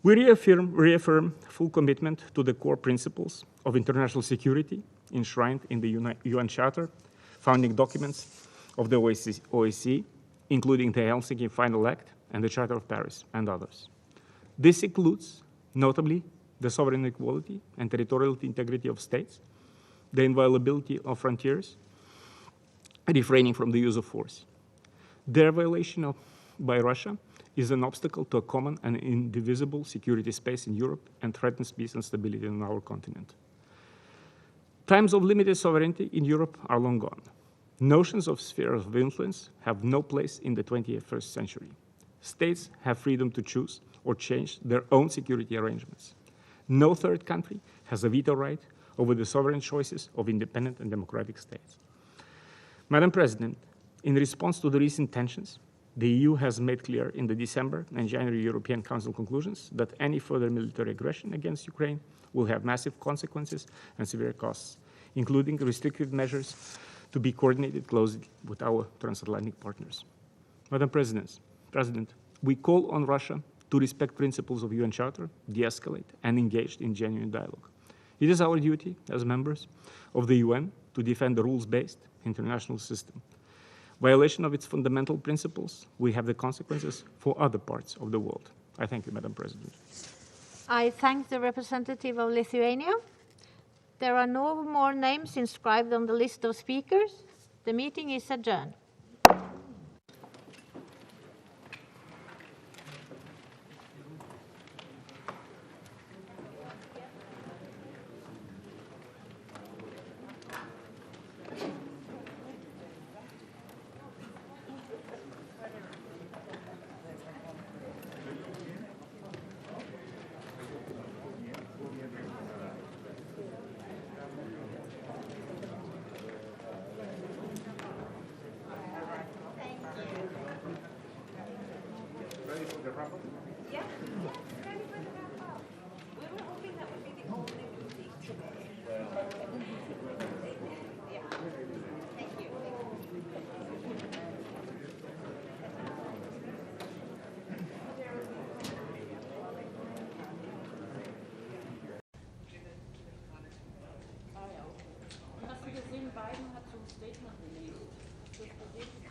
We reaffirm full commitment to the core principles of international security enshrined in the UN Charter, founding documents of the OSCE, including the Helsinki Final Act and the Charter of Paris, and others. This includes, notably, the sovereign equality and territorial integrity of states, the inviolability of frontiers, refraining from the use of force. Their violation by Russia is an obstacle to a common and indivisible security space in Europe and threatens peace and stability on our continent. Times of limited sovereignty in Europe are long gone. Notions of spheres of influence have no place in the 21st century. States have freedom to choose or change their own security arrangements. No third country has a veto right over the sovereign choices of independent and democratic states. Madam President, in response to the recent tensions, the EU has made clear in the December and January European Council conclusions that any further military aggression against Ukraine will have massive consequences and severe costs, including restrictive measures to be coordinated closely with our transatlantic partners. Madam President, we call on Russia to respect principles of UN Charter, de-escalate, and engage in genuine dialogue. It is our duty as members of the UN to defend the rules-based international system. Violation of its fundamental principles will have the consequences for other parts of the world. I thank you, Madam President. I thank the representative of Lithuania. There are no more names inscribed on the list of speakers. The meeting is adjourned. Biden hat so ein Statement released.